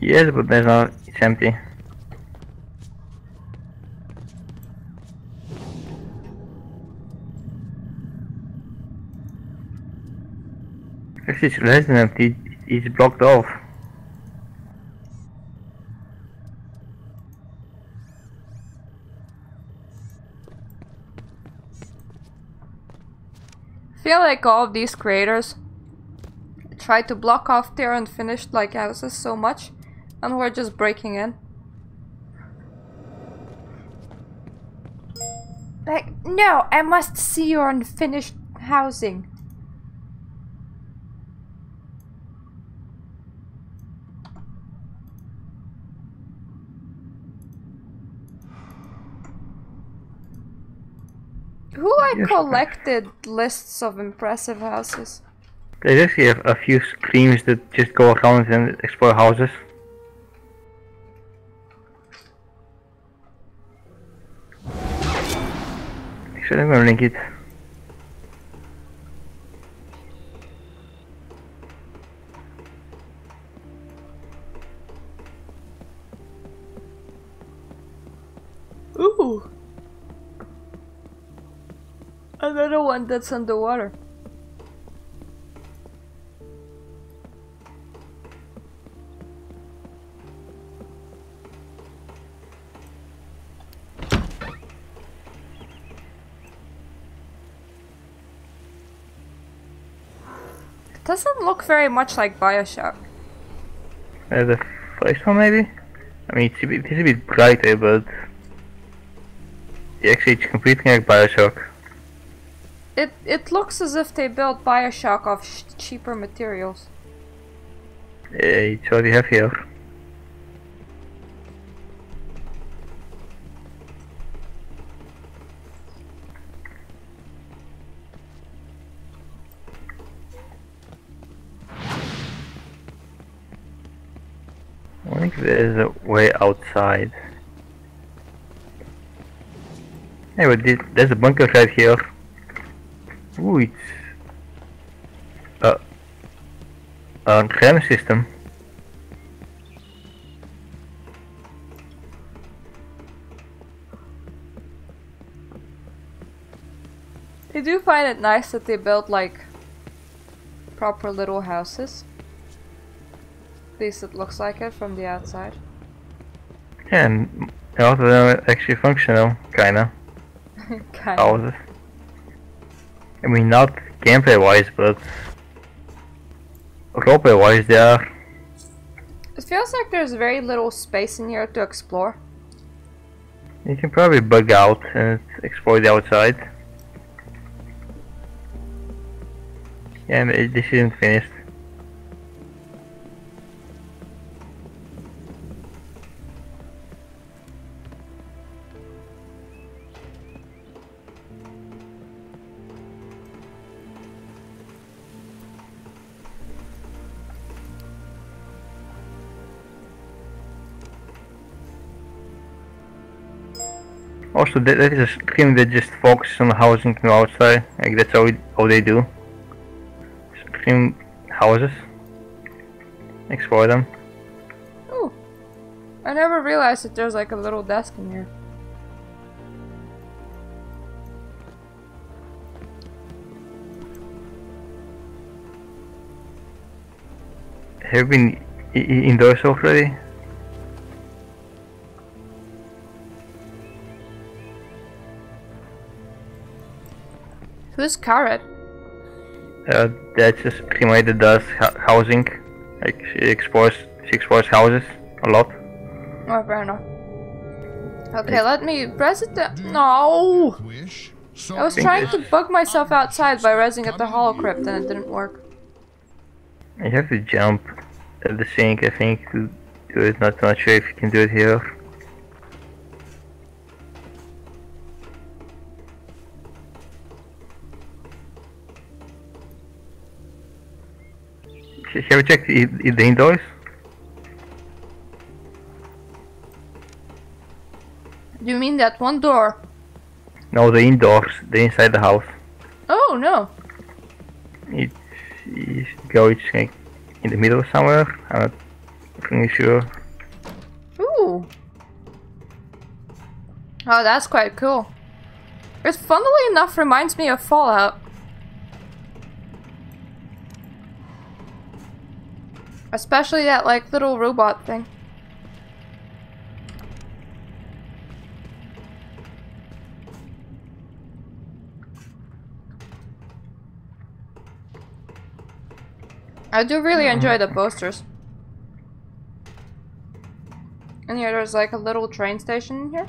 Yes, but there's not. It's empty. Actually, it's less than empty. It's blocked off. I feel like all of these creators tried to block off their unfinished like houses so much, and we're just breaking in. Like, no, I must see your unfinished housing. Who Yes, collected lists of impressive houses? There's actually a few streams that just go around and explore houses. Actually, I'm gonna link it. Ooh! Another one that's underwater. It doesn't look very much like Bioshock. The first one maybe? I mean, it's a bit brighter, but actually it's completely like Bioshock. It looks as if they built Bioshock off cheaper materials. It's what we have here. I think there's a way outside. Hey, but there's a bunker right here. Ooh, it's a ram system. I do find it nice that they built like proper little houses. At least it looks like it from the outside. Yeah, and a lot of them are actually functional, kinda. Kind of. Houses. I mean, not gameplay wise, but roleplay wise, they are. It feels like there's very little space in here to explore. You can probably bug out and explore the outside. Yeah, this isn't finished. Also, that is a stream that just focuses on housing from outside. Like that's how they do. Stream houses, explore them. Ooh. I never realized that there's like a little desk in here. Have you been indoors already? Who's Carrot? That's a stream that does housing. Like she explores houses a lot. Oh, fair enough. Okay, let me res it down. No! I was trying to bug myself outside by resing at the hollow crypt and it didn't work. You have to jump at the sink, I think, to do it. Not sure if you can do it here. Have you checked the indoors? You mean that one door? No, the indoors, the inside the house. Oh, no. You go, it's like in the middle somewhere. I'm not really sure. Ooh. Oh, that's quite cool. It funnily enough reminds me of Fallout. Especially that like little robot thing. I do really enjoy the posters. And here there's like a little train station in here.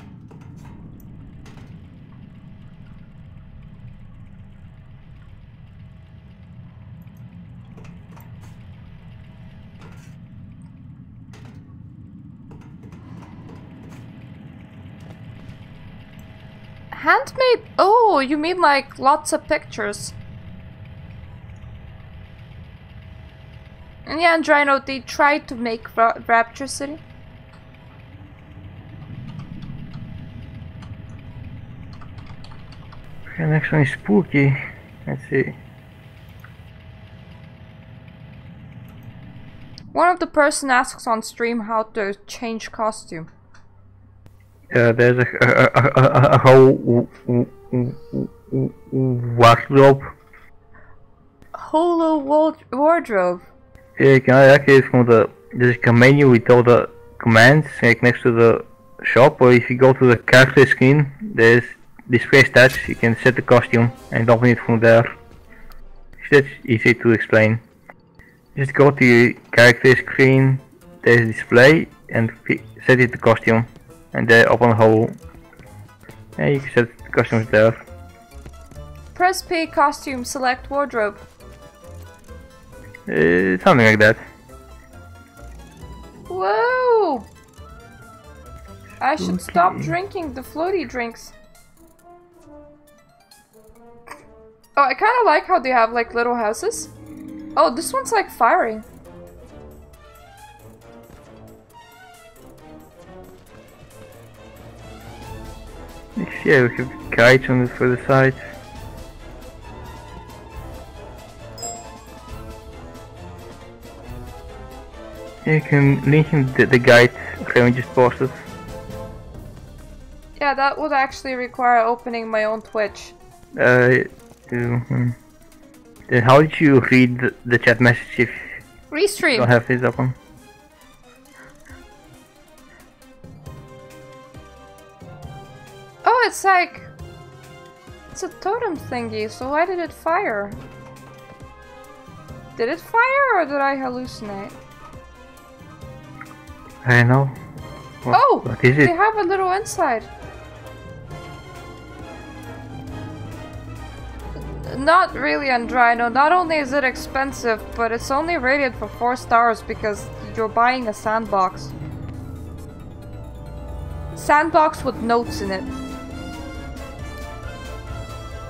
Handmade? Oh, you mean like lots of pictures. And yeah, Andrino, they tried to make Rapture City. Okay, next one is spooky. Let's see. One of the person asks on stream how to change costume. There's a whole wardrobe. Holo wardrobe. Ja, je kan eigenlijk gewoon there's a menu with all the commands, like next to the shop, or if you go to the character screen, there's display stats, you can set the costume and open it from there. That's easy to explain. Just go to your character screen, there's display, and set it to costume, and then open the whole. And you can set the costumes there. Press P costume, select wardrobe. Something like that. Whoa! I should stop drinking the floaty drinks. Oh, I kind of like how they have like little houses. Oh, this one's like firing. Yeah, we have kites on for the side. You can link in the guide we just posted. Yeah, that would actually require opening my own Twitch. Then how did you read the chat message if you Restream. don't have this open? Oh, it's like... It's a totem thingy, so why did it fire? Did it fire or did I hallucinate? I don't know. What is it? They have a little inside. Not really, Andrino. Not only is it expensive, but it's only rated for 4 stars because you're buying a sandbox. Sandbox with notes in it.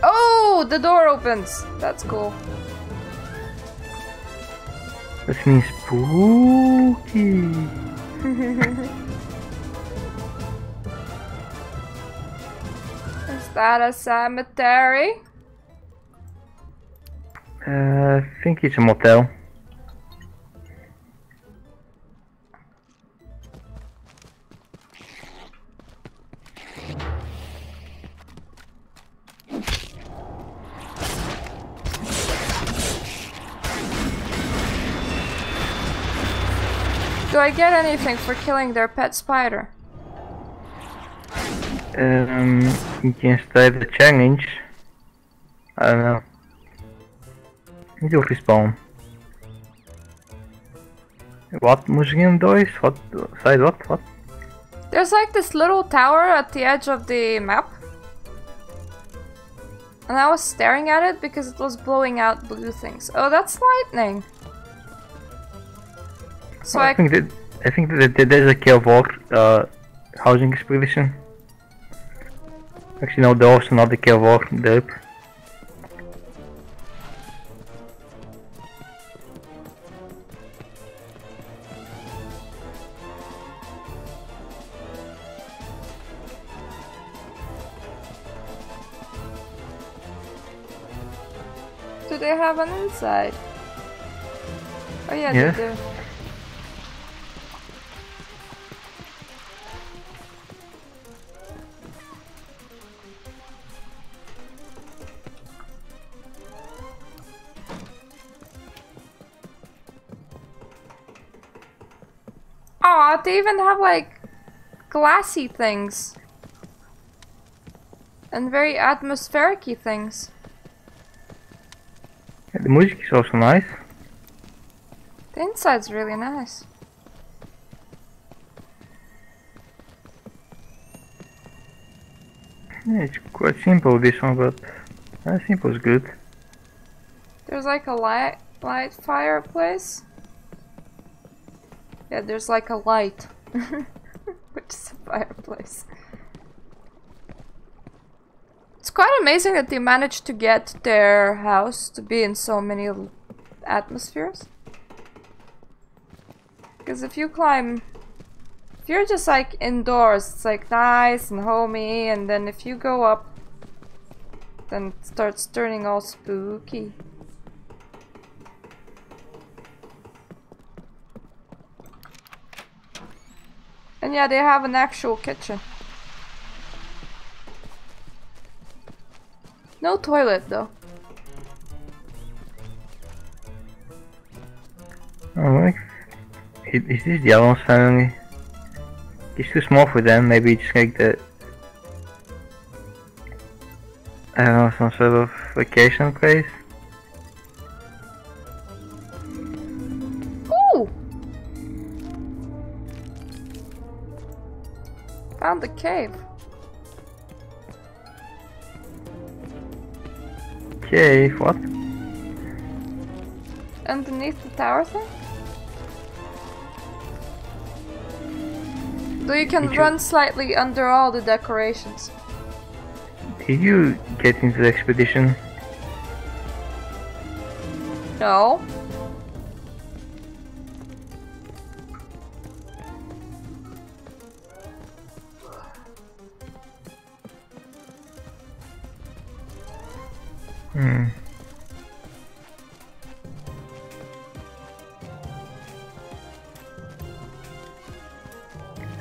Oh, the door opens. That's cool. That means spooky. Is that a cemetery? I think it's a motel. Do I get anything for killing their pet spider? You can start the challenge. I don't know. You'll respawn. What museum doors? What side? What? There's like this little tower at the edge of the map. And I was staring at it because it was blowing out blue things. Oh, that's lightning. So I think that there's a Kelvor housing expedition. Actually no, there's also not the Kelvor derp. do they have an inside? Oh yeah, Yes. they do. Aw, they even have like glassy things. And very atmospheric-y things. Yeah, the music is also nice. The inside's really nice. Yeah, it's quite simple this one, but simple is good. There's like a light fireplace. Yeah, there's like a light. Which is a fireplace. quite amazing that they managed to get their house to be in so many atmospheres. Because if you climb... If you're just like indoors, it's like nice and homey, and then if you go up, then it starts turning all spooky. And yeah, they have an actual kitchen. No toilet though. Oh, is this the Allen's family? It's too small for them. Maybe just like the, I don't know, some sort of vacation place. Ooh! Found the cave. Cave? What? Underneath the tower thing? So you can run slightly under all the decorations. Did you get into the expedition? No.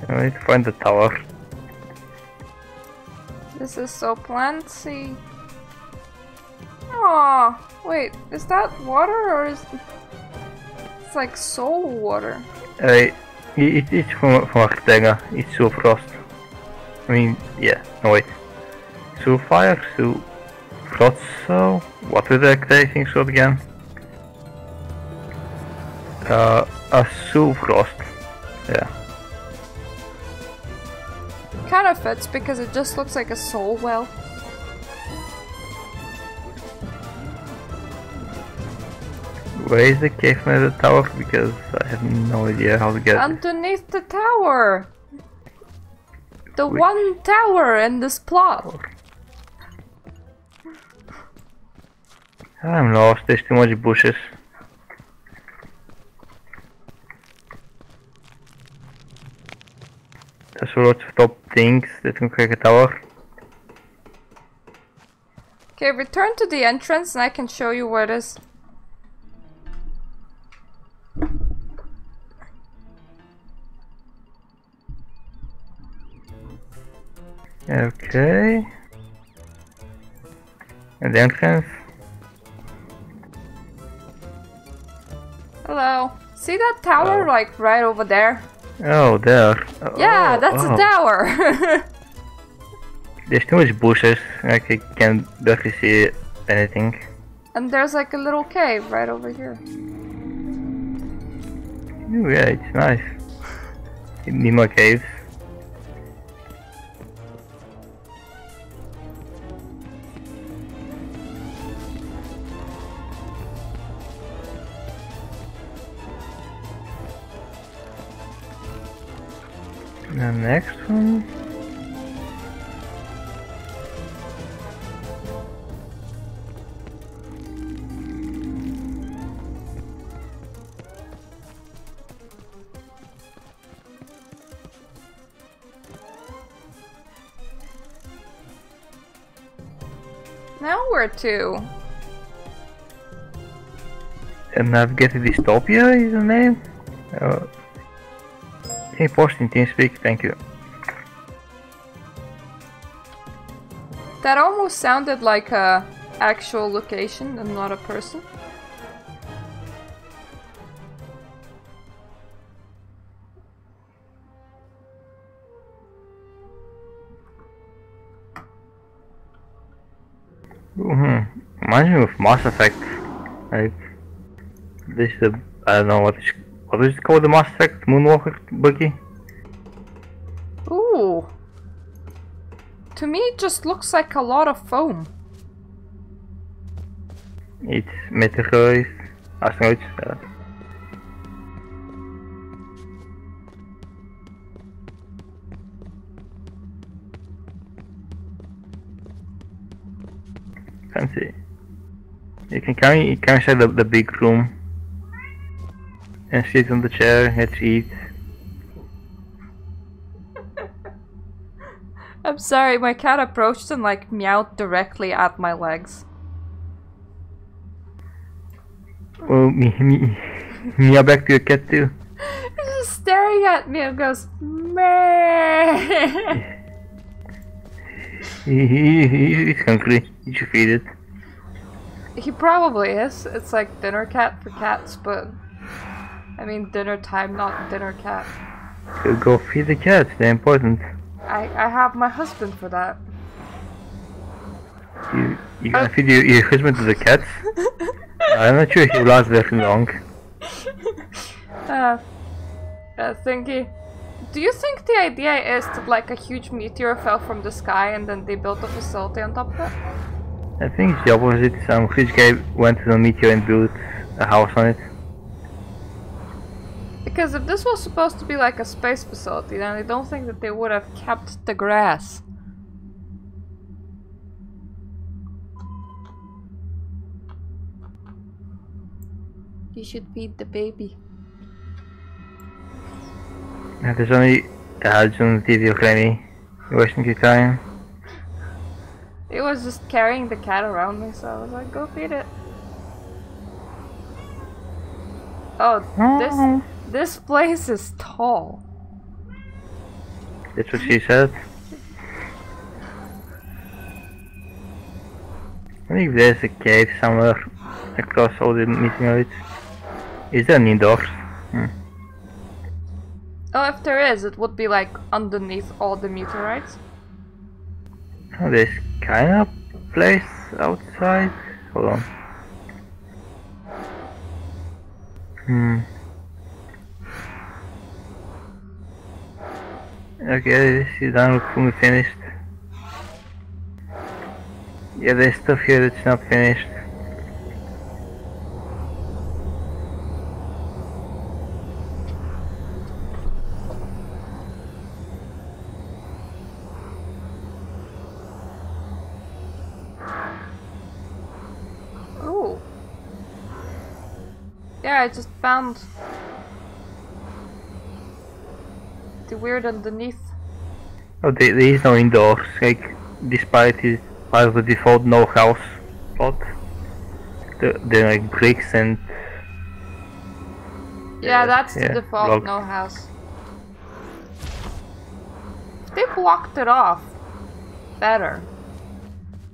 I need to find the tower. This is so planty. Aw, wait, is that water or is it's like soul water? It's from Artega. It's so frost. I mean, yeah, no wait. So fire, so frost, so what was the thing so again? A so frost. Yeah. Kind of fits because it just looks like a soul well. Where is the cave near the tower? Because I have no idea how to get it. Underneath the tower! The one tower in this plot! I'm lost, there's too much bushes. There's lots of top things that can crack a tower. Okay, return to the entrance and I can show you where it is. Okay. And the entrance. Hello. See that tower like right over there? Oh, there. Yeah, that's a tower! There's too much bushes, like I can barely see anything. And there's like a little cave right over here. Ooh, yeah, it's nice. Need more caves. The next one. Now where to? And Navigate to Dystopia is the name? Hey, post in TeamSpeak, thank you. That almost sounded like a actual location and not a person. Reminds me of Mass Effect. Like, this is the, I don't know what is it called, the Mass Effect Moonwalker buggy? Ooh. To me it just looks like a lot of foam. It's meteoroids, asteroids. You can come inside the big room and sit on the chair. Let's eat. I'm sorry, my cat approached and like meowed directly at my legs. Oh, meow back to your cat too. He's just staring at me and goes, meh. He's hungry. You should feed it. He probably is. It's like dinner cat for cats, but I mean dinner time, not dinner cat. So go feed the cats. They're important. I have my husband for that. You gonna feed your husband to the cats? I'm not sure he'll last very long. Thingy. Do you think the idea is that like a huge meteor fell from the sky and then they built a facility on top of it? I think it's the opposite. Some rich guy went to the meteor and built a house on it. Because if this was supposed to be like a space facility, then I don't think that they would have kept the grass. You should feed the baby. There's only ads on the TV already. You're wasting your time. It was just carrying the cat around me, so I was like, go feed it. Oh, this place is tall. That's what she said. I think there's a cave somewhere across all the meteorites. Is there an indoors? Oh, if there is, it would be like underneath all the meteorites. Oh, there's kind of place outside. Hold on. Okay, this is done. Fully finished. Yeah, there's stuff here that's not finished. Ooh. Yeah, I just found the weird underneath. Oh, there is no indoors. Like, despite it's part of the default no house spot. They're like bricks and. Yeah, that's the default blocks. no house. If they blocked it off better,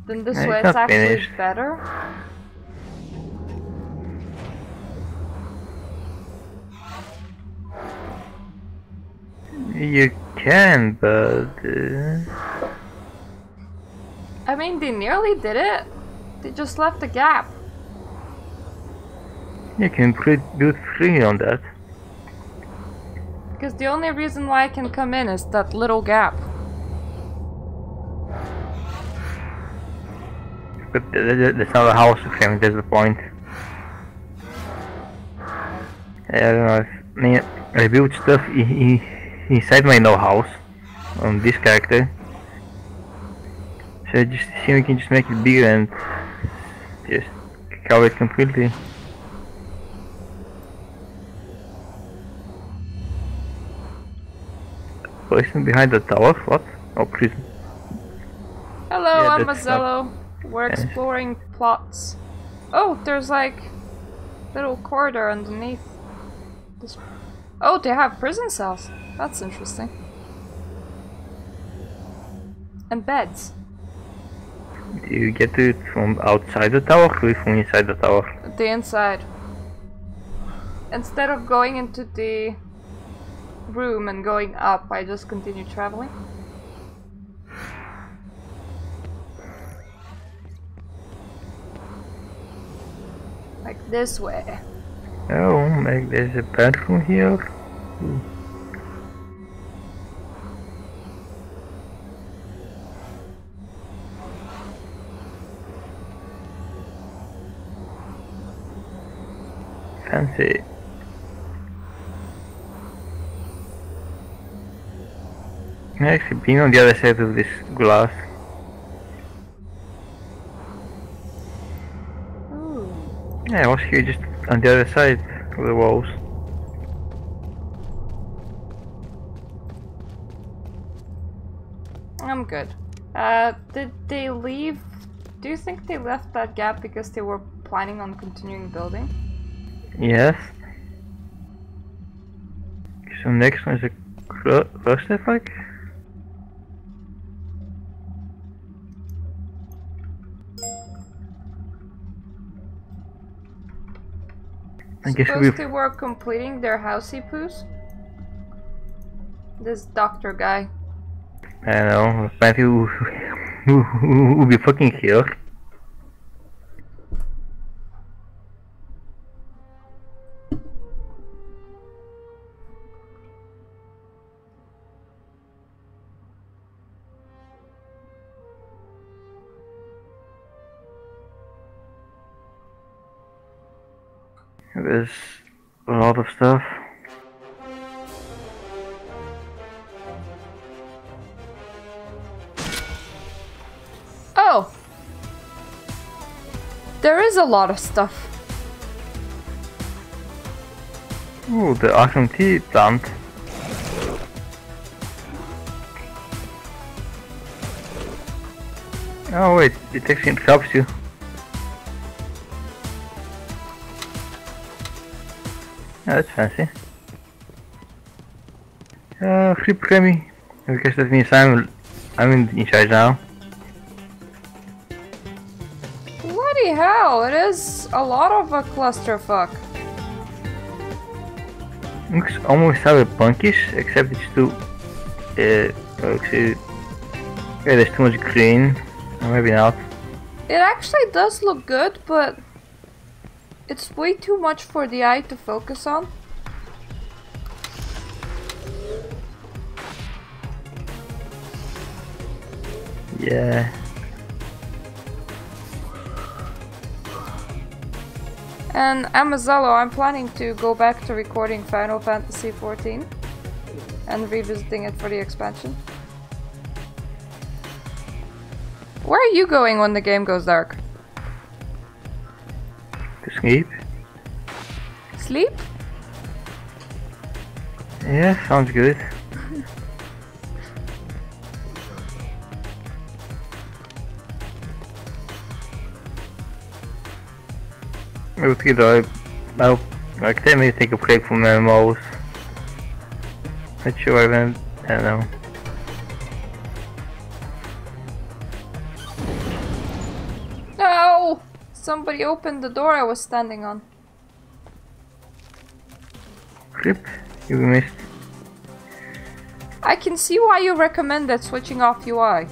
then this Yeah, way it's it's not actually finished. better. You can, but. I mean, they nearly did it. They just left a gap. You can build free on that. Because the only reason why I can come in is that little gap. But that's not a house of him, that's the point. I don't know, I built stuff inside my no house on this character. So I just see we can just make it bigger and just cover it completely. Person behind the tower? What? Oh, prison. Hello, Yeah, I'm that's Mazzello. We're exploring plots. Oh, there's like little corridor underneath. This. Oh, they have prison cells. That's interesting. And beds. Do you get to it from outside the tower or from inside the tower? The inside. Instead of going into the room and going up, I just continue traveling. Like this way. Oh, like there's a bedroom here. Fancy. I've actually been on the other side of this glass. Ooh. Yeah, I was here just on the other side of the walls. I'm good. Did they leave? Do you think they left that gap because they were planning on continuing building? Yes. So next one is a cluster effect. I guess Suppose they were completing their housey poos? This doctor guy. I don't know, apparently will be fucking here. There's a lot of stuff. Oh! There is a lot of stuff. Ooh, the awesome tea plant. Oh wait, it actually helps you. Yeah, that's fancy. Flip Remy. I guess that means I'm inside now. Bloody hell, it is a lot of a clusterfuck. Looks almost cyberpunkish, except it's too actually, yeah, there's too much green. Or maybe not. It actually does look good, but it's way too much for the eye to focus on. Yeah. And Amazello, I'm planning to go back to recording Final Fantasy XIV and revisiting it for the expansion. Where are you going when the game goes dark? To sleep? Sleep? Yeah, sounds good. I'll like 10 minutes take a break from MMOs. Not sure I don't know. No! Somebody opened the door I was standing on. Flip, you missed. I can see why you recommended switching off UI.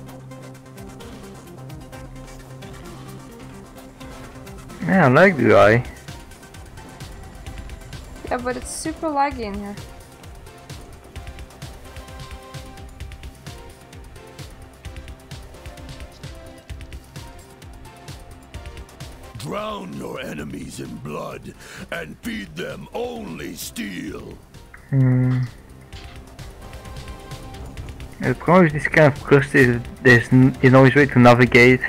Yeah, I like the UI. Yeah, but it's super laggy in here. Drown your enemies in blood and feed them only steel. The problem with this kind of cluster is there's no way to navigate.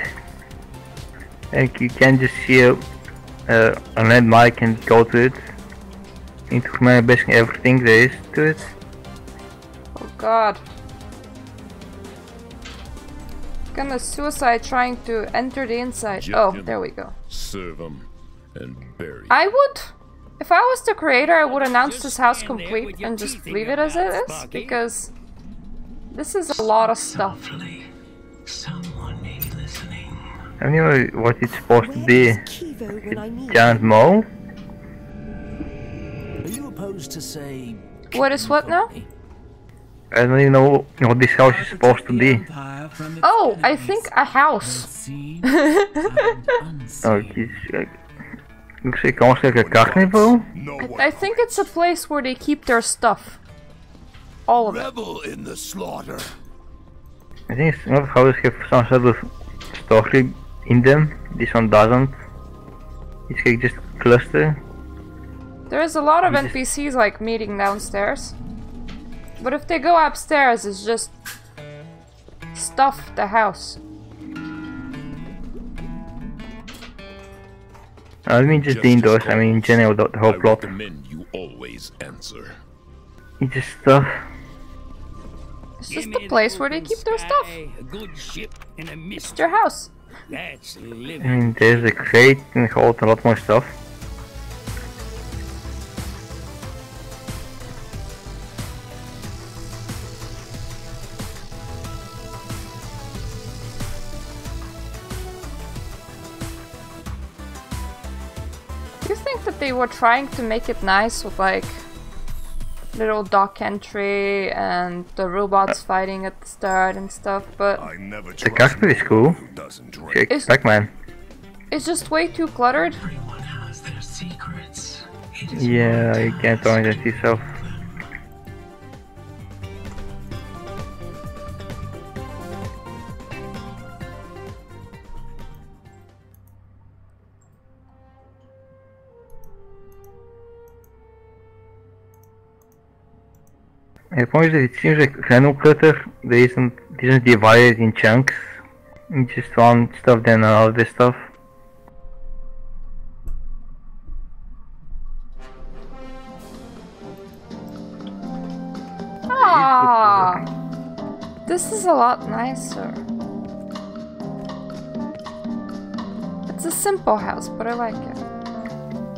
Like you can just see a landmark and go to it. You need to remember basically everything there is to it. Oh god. Gonna suicide trying to enter the inside. Oh, there we go. Serve them and bury. I would, if I was the creator, I would announce this house complete and just leave it as it is, because this is a lot of stuff. I don't know what it's supposed to be. A giant mole? Are you opposed to say? What is what now? I don't even know what this house is supposed to be. Oh, I think a house. Oh, it's like, looks like almost like a carnival. I think it's a place where they keep their stuff. All of it. Revel in the slaughter. I think some of houses have some sort of story in them. This one doesn't. It's like just a cluster. There's a lot of NPCs like meeting downstairs. But if they go upstairs, it's just stuff the house. I mean just the indoors, I mean in general the whole I plot. recommend you always answer. It's just stuff. It's just the place where they keep their stuff. A good ship and a It's mist. their house. That's I living. mean there's a crate and hold a lot more stuff. Do you think that they were trying to make it nice with like little dock entry and the robots fighting at the start and stuff, but I never The cockpit is cool. doesn't Check Is- Pac-Man. it's just way too cluttered. Everyone has their secrets. It is Yeah, you can't organize yourself. The point is that it seems like random clutter isn't divided in chunks. It's just one stuff then all this stuff. Ah, this is a lot nicer. It's a simple house, but I like it.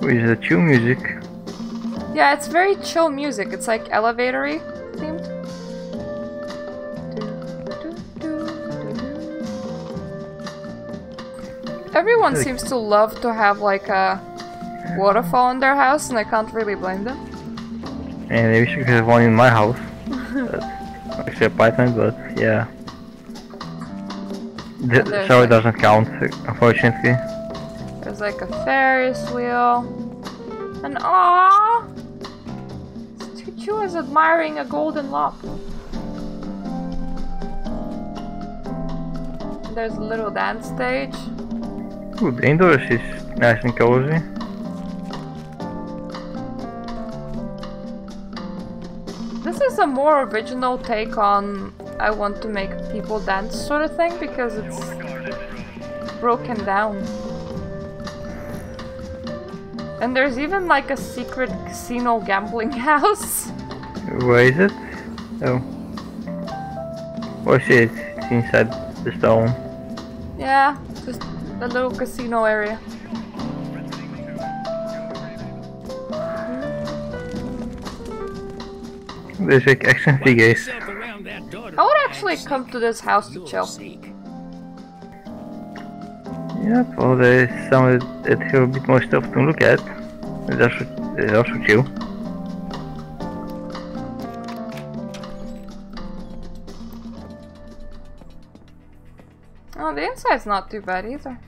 With the chill music. Yeah, it's very chill music. It's like elevatory themed. Everyone Really? seems to love to have like a waterfall in their house, and I can't really blame them. And I wish I could have one in my house. Actually apartment, but yeah. There's So it like- doesn't count, unfortunately. There's like a Ferris wheel. And aww! Chu is admiring a golden lop. There's a little dance stage. Ooh, the indoors is nice and cozy. This is a more original take on I want to make people dance sort of thing because it's broken down. And there's even like a secret casino gambling house. Where is it? Oh. Oh shit, it's inside the stone. Yeah, just a little casino area. There's like action figures. Yourself around that daughter I would of actually mine, come to this house to your chill. sake. Yep, well there's some that have a bit more stuff to look at. It's also chill. Oh, the inside's not too bad either.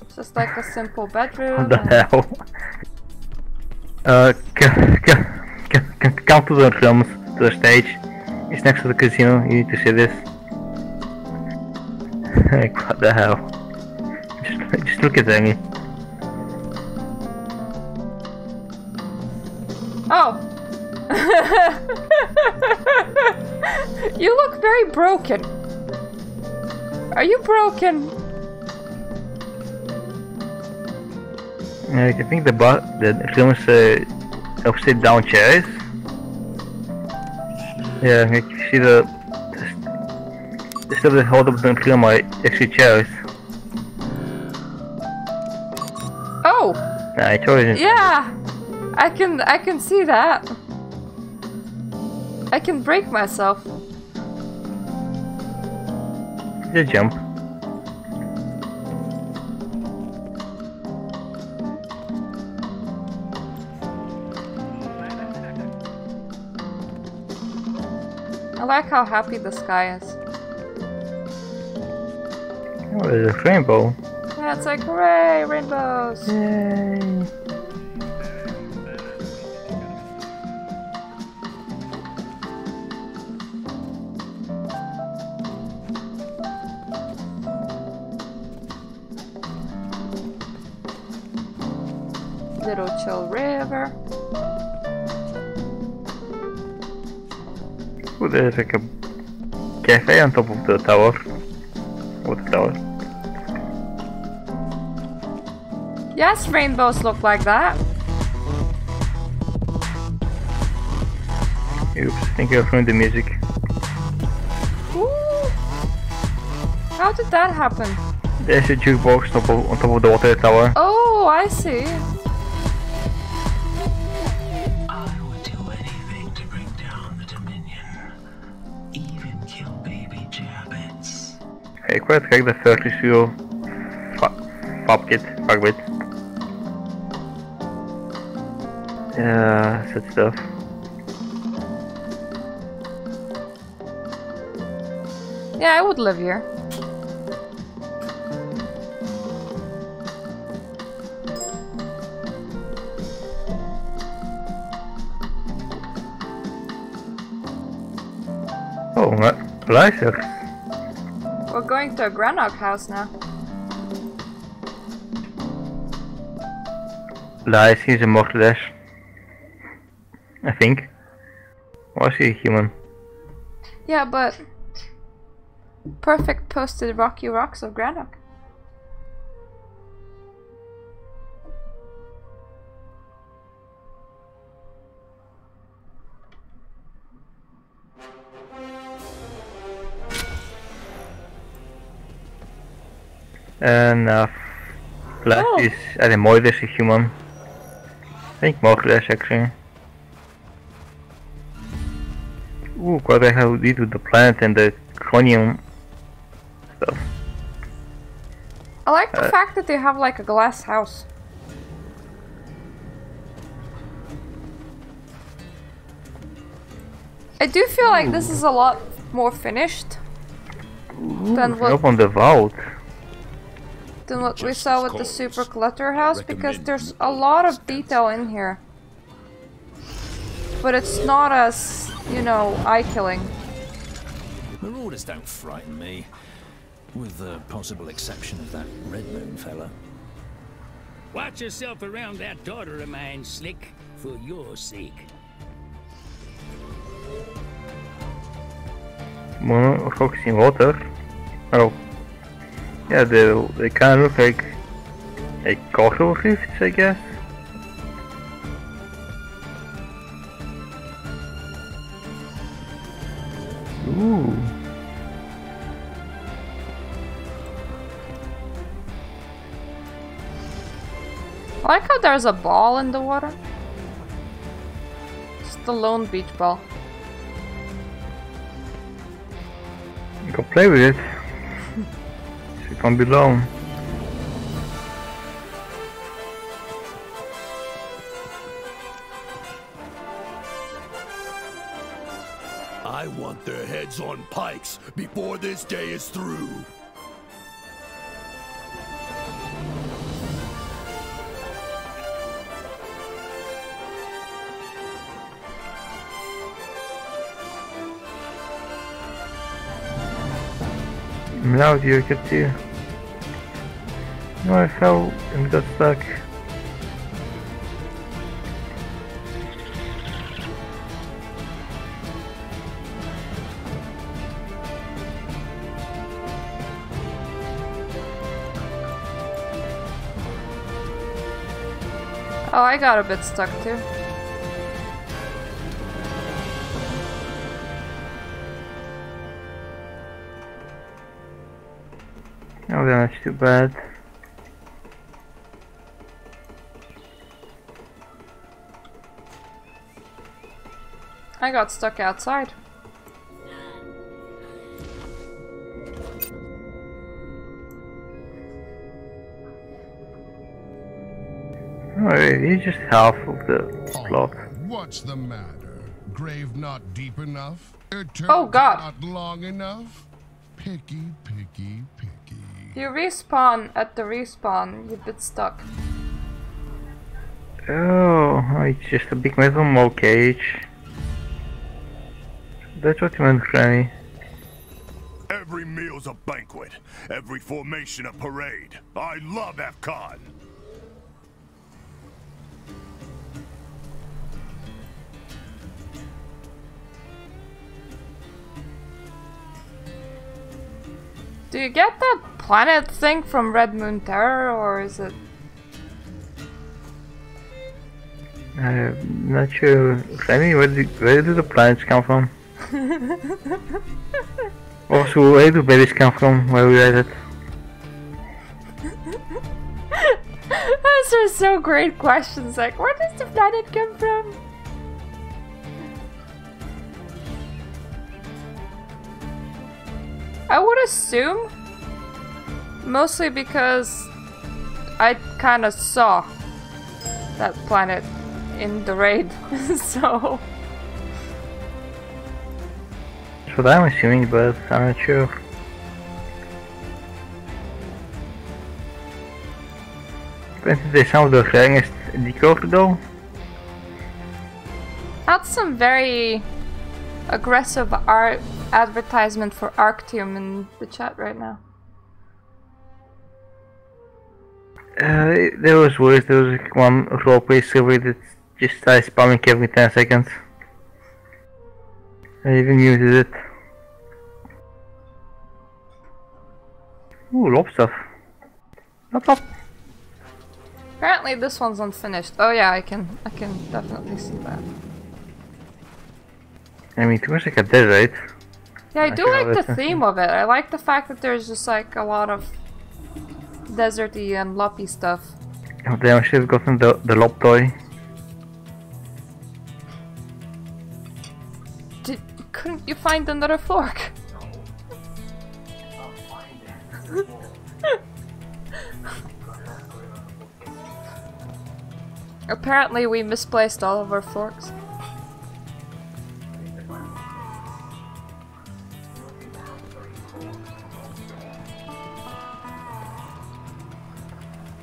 It's just like a simple bedroom. What the and- hell? Come to the drums, to the stage. It's next to the casino, you need to see this. Like, what the hell? Just look at me. Oh! You look very broken. Are you broken? I think the film is upside down chairs. Yeah, like you see the stuff that hold up the film are actually chairs. Oh! Nah, it's always Yeah! I can see that. I can break myself. Just jump. I like how happy the sky is. Oh, there's a rainbow. Yeah, it's like, hooray, rainbows! Yay! Little chill river. Oh, there's like a cafe on top of the tower. What tower? Yes, rainbows look like that. Oops, I think I ruined the music. Ooh. How did that happen? There's a jukebox on top of the water tower. Oh, I see. I would do anything to bring down the Dominion. Even kill baby Jabbits. Ik kwijt, kijk, de 30 uur. Fuck it. That stuff. Yeah, I would live here. Oh, maar luister. We're going to a Granok house now. Lies, he's a mortal. I think. Or is he a human? Yeah, but perfect posted rocky rocks of Granok. En Flash is at a more is a human. I think more Flash actually. Ooh, what the hell did with the planet and the chromium stuff? I like the fact that they have like a glass house. I do feel like this is a lot more finished than what Up on the vault. than what we Just saw with the cause. Super Clutter house, because Recommend there's you a lot of always detail in here. But it's not as, you know, eye-killing. Marauders don't frighten me, with the possible exception of that Red Moon fella. Watch yourself around that daughter of mine, Slick, for your sake. Well, rocks in water. Oh. Yeah, they kind of look like coral reefs, I guess. Ooh. I like how there's a ball in the water. It's the lone beach ball. You can play with it. So you can't be alone. I want their heads on pikes before this day is through. I'm loud, you could see. No, I fell and got stuck. Oh, I got a bit stuck too. Oh, that's too bad. I got stuck outside. Oh, it's just half of the plot. What's the matter? Grave not deep enough? Oh, God. Not long enough? Picky, picky, picky. You respawn at the respawn, you bit stuck. Oh, it's just a big metal mole cage. That's what you meant, Granny. Every meal's a banquet. Every formation a parade. I love Afcon. Do you get that planet thing from Red Moon Terror, or is it I'm not sure. Remy, where do the planets come from? Also, where do babies come from? Where we read it? Those are so great questions. Like, where does the planet come from? I would assume mostly because I kind of saw that planet in the raid, so. That's what I'm assuming, but I'm not sure. Did they sound the strongest decoder though? That's some very aggressive advertisement for Arctium in the chat right now. There was worse. There was one roleplay server that just started spamming every 10 seconds. I even muted it. Ooh, lob stuff. Lop. Apparently this one's unfinished. Oh yeah, I can definitely see that. I mean, it was like a desert. Yeah, I do like the theme of it. I like the fact that there's just like a lot of deserty and loppy stuff. Oh damn, I should have gotten the lob toy. Couldn't you find another fork? Apparently we misplaced all of our forks.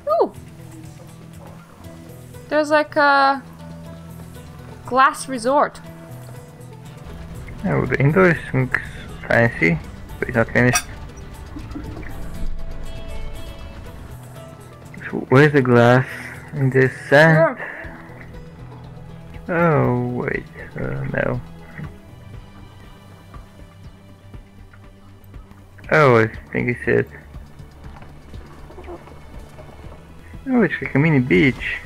Ooh! There's like a glass resort. Oh, the indoors looks fancy, but it's not finished. So where's the glass? In the sand? Oh, wait, no. Oh, I think it's it. Oh, it's like a mini beach.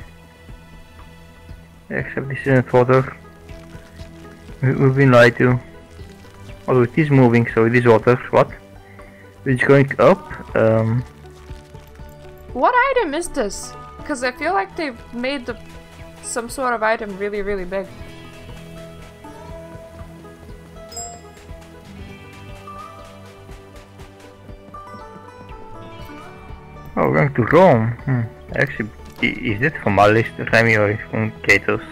Except this isn't water. We've been lied to. Although it is moving, so it is water. What? It's going up. What item is this? Because I feel like they've made some sort of item really, really big. Oh, we're going to Rome. Actually, is it from my list, Remy, or from Kato's?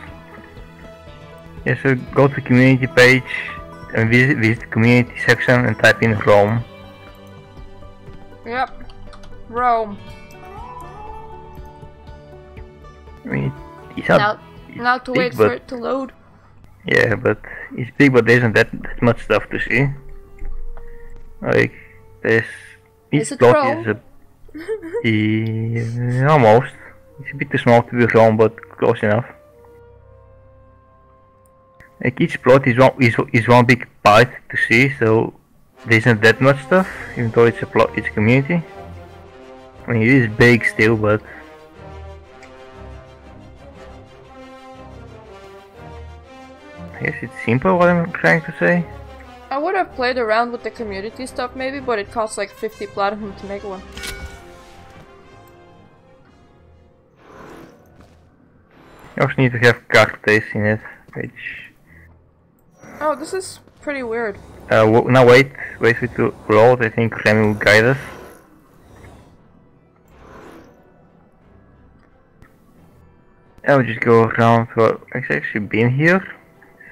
Yeah, so go to the community page and visit the community section and type in Rome. Yep, Rome. I mean, it's not now to wait for it to load. Yeah, but it's big, but there isn't that much stuff to see. Like, there's... Is it Rome? Almost. It's a bit too small to be Rome, but close enough. Like, each plot is one big part to see, so there isn't that much stuff, even though it's a community. I mean, it is big still, but... I guess it's simple what I'm trying to say. I would have played around with the community stuff maybe, but it costs like 50 platinum to make one. You also need to have cartes in it, which... Oh, this is pretty weird. Now wait for it to load. I think Remy will guide us. I'll just go around. Well, I've actually been here,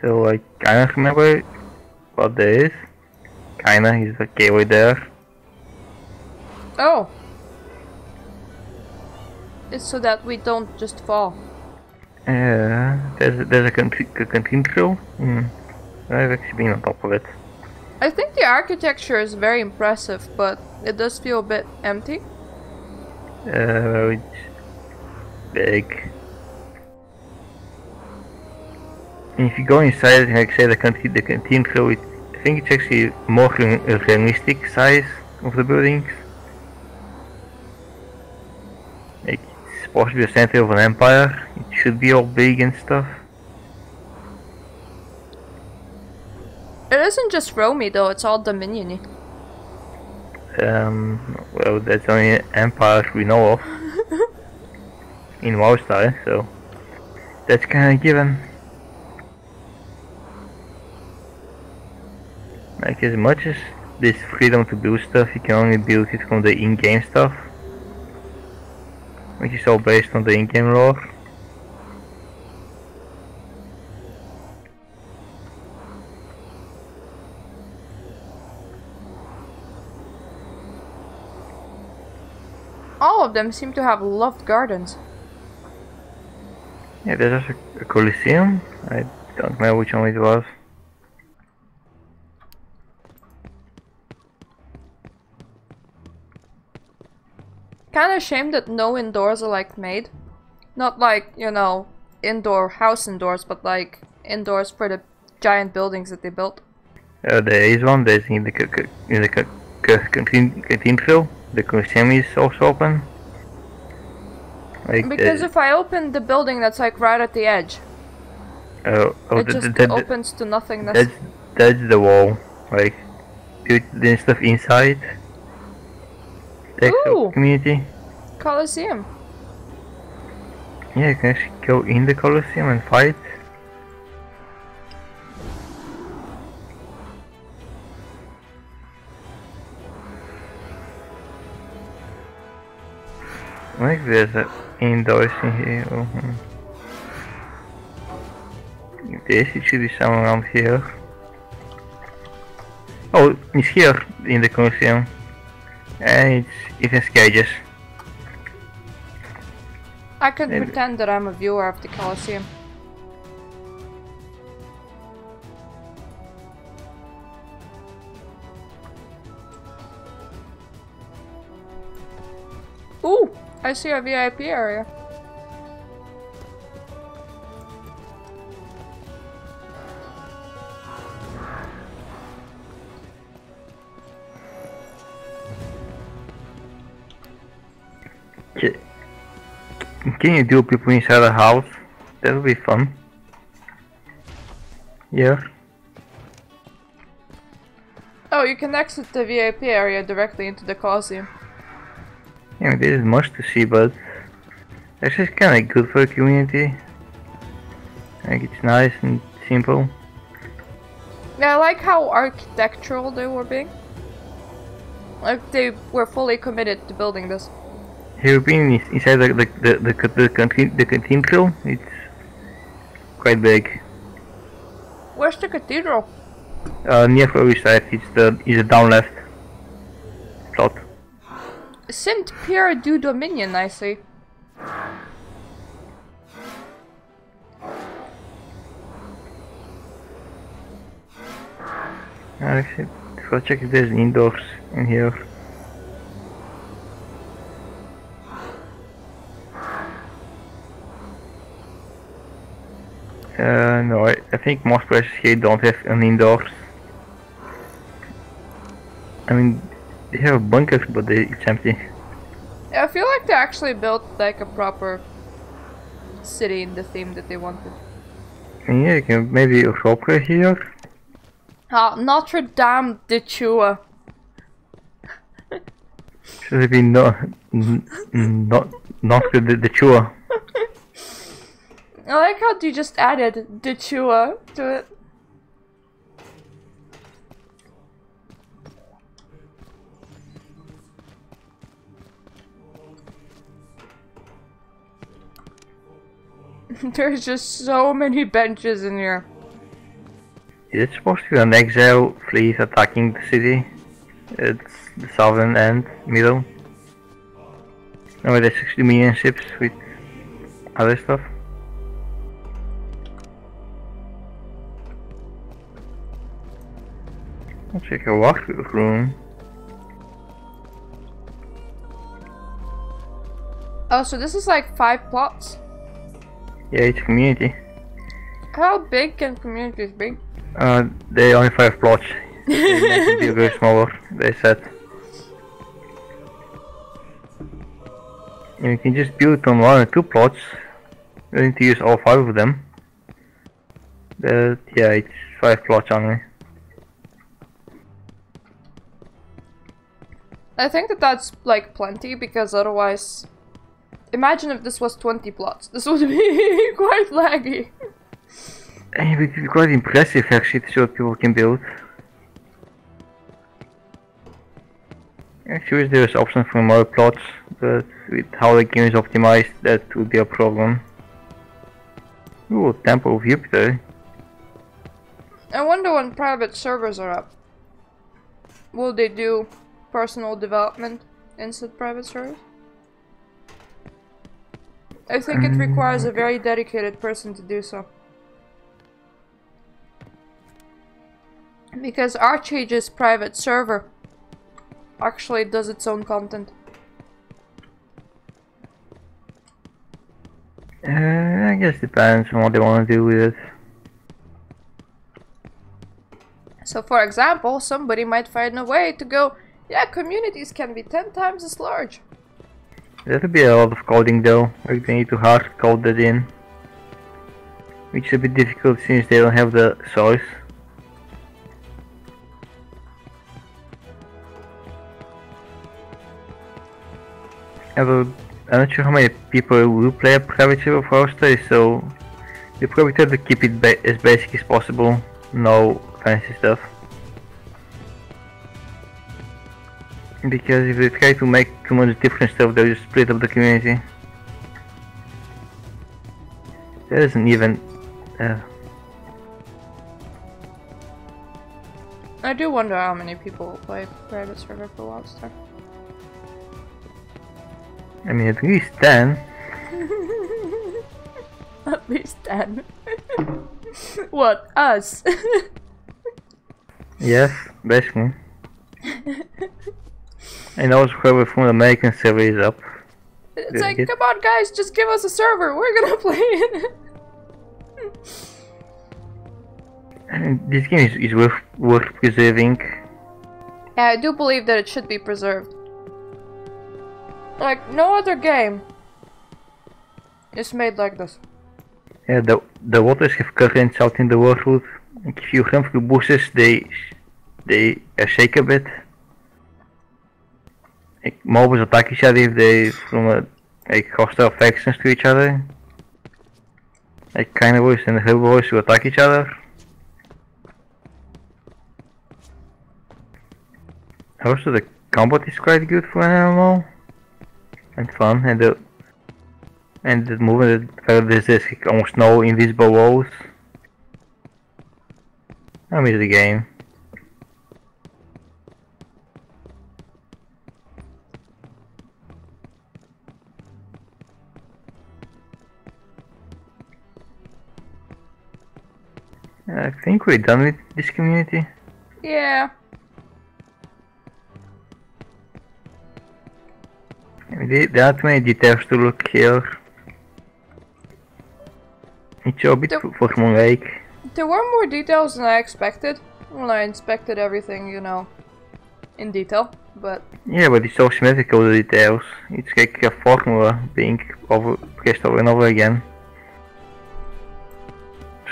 so I kinda remember what there is. Kinda, is a gateway there. Oh! It's so that we don't just fall. There's a canteen through. I've actually been on top of it. I think the architecture is very impressive, but it does feel a bit empty. It's big. And if you go inside, like I say, the canteen through, I think it's actually more a realistic size of the buildings. Like, it's possibly the center of an empire. It should be all big and stuff. It isn't just Romy though, it's all Dominion-y. Well, that's only empires we know of in Wildstar, so that's kinda given. Like, as much as this freedom to build stuff, you can only build it from the in-game stuff, which is all based on the in-game lore. All of them seem to have loved gardens. Yeah, there's also a Colosseum. I don't know which one it was. Kinda shame that no indoors are like made. Not like, you know, indoor house indoors, but like indoors for the giant buildings that they built. There is one. There's in the cathedral. The Colosseum is also open. Like, Because if I open the building that's like right at the edge, it just opens to nothingness. That's the wall. Like, doing stuff inside. The actual community. Colosseum. Yeah, you can actually go in the Colosseum and fight. Like, there's a indoors in here. If there is, it should be somewhere around here. Oh, it's here in the Colosseum. And it's in cages. I can pretend that I'm a viewer of the Colosseum. Ooh, I see a VIP area. Can you do people inside the house? That would be fun. Yeah. Oh, you can exit the VIP area directly into the Colosseum. Yeah, there is much to see, but actually it's kinda good for a community. Like, it's nice and simple. Yeah, I like how architectural they were being. Like, they were fully committed to building this. Have you been inside the cathedral? It's quite big. Where's the cathedral? Near where we side, it's the down left plot. Saint Pierre du Dominion, I see. Actually, go check if there's indoors in here. No, I think most places here don't have an indoors. I mean, they have a bunker, but it's empty. Yeah, I feel like they actually built like a proper city in the theme that they wanted. Yeah, you can maybe a shop right here. Notre Dame de Chua. Should it be not the Chua? I like how you just added de Chua to it. There's just so many benches in here. Is it supposed to be an exile fleet attacking the city? It's the southern end, middle. No, there's 60 million ships with other stuff. I'll check a walkthrough room. Oh, so this is like 5 plots? Yeah, it's community. How big can communities be? They only 5 plots. They make it bigger, smaller, they said. And you can just build on 1 or 2 plots. You don't need to use all 5 of them. But yeah, it's 5 plots only. I think that that's like plenty, because otherwise, imagine if this was 20 plots. This would be quite laggy. And it would be quite impressive actually to see what people can build. Actually, there's options for more plots, but with how the game is optimized, that would be a problem. Ooh, Temple of Jupiter. I wonder when private servers are up, will they do personal development inside private servers? I think it requires a very dedicated person to do so. Because Archage's private server actually does its own content. I guess depends on what they want to do with it. So for example, somebody might find a way to go, yeah, communities can be 10 times as large. That'll be a lot of coding though, like they need to hard code that in. Which is a bit difficult since they don't have the source. I'm not sure how many people will play a private server for Wildstar, so they probably try to keep it as basic as possible, no fancy stuff. Because if they try to make too much different stuff, they'll just split up the community. That isn't even... I do wonder how many people will play private server for Wildstar. I mean, at least 10. At least 10. What? Us? Yes, basically. And also whoever from the American server is up. It's like, come on guys, just give us a server, we're gonna play it. And this game is worth preserving. Yeah, I do believe that it should be preserved. Like, no other game is made like this. Yeah, the waters have currents out in the world. Like if you run through bushes, they shake a bit. Like mobs attack each other if they from like hostile factions to each other. Like carnivores and herbivores who attack each other. Also, the combat is quite good for an animal. And fun, and the movement where there's like almost no invisible walls. I miss the game. I think we're done with this community. Yeah. There aren't many details to look here. It's a bit for Moon Lake. There were more details than I expected. Well, I inspected everything, you know, in detail, but... Yeah, but it's so symmetrical, the details. It's like a formula being pressed over and over again.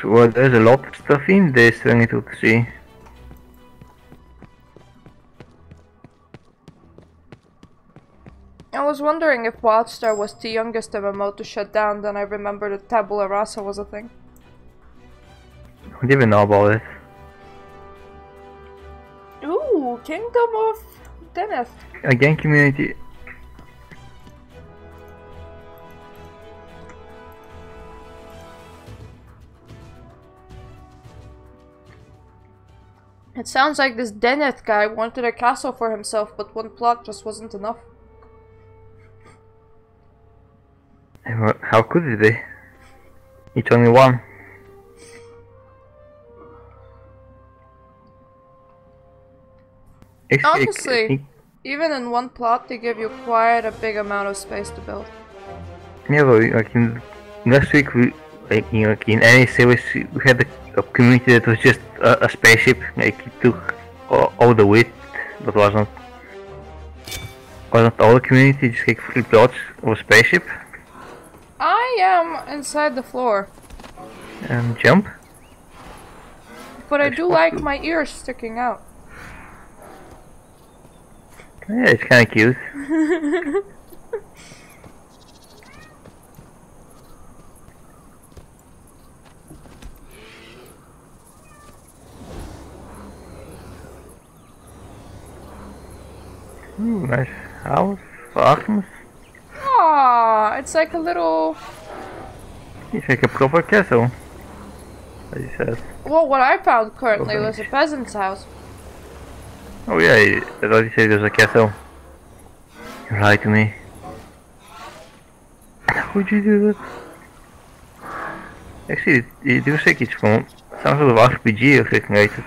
So there's a lot of stuff in this I need to see. I was wondering if Wildstar was the youngest MMO to shut down, then I remembered that Tabula Rasa was a thing. I don't even know about it. Ooh, Kingdom of Deneth. Again, community. It sounds like this Deneth guy wanted a castle for himself, but one plot just wasn't enough. How could it be? It's only one. Honestly, even in one plot they give you quite a big amount of space to build. Yeah, but like last week, like in any series, we had a community that was just a spaceship. Like it took all the width, but wasn't. Was not all the community just like free plots or spaceship? I am inside the floor. And jump? But I do like my ears sticking out. Yeah, it's kinda cute. Ooh, nice house for Artemis. Aww, it's like a little... It's like a proper castle, as you said. Well, what I found currently was a peasant's house. Oh yeah, I thought you said it was a castle. You lied to me. How would you do that? Actually, it looks like it's from some sort of RPG or something like that.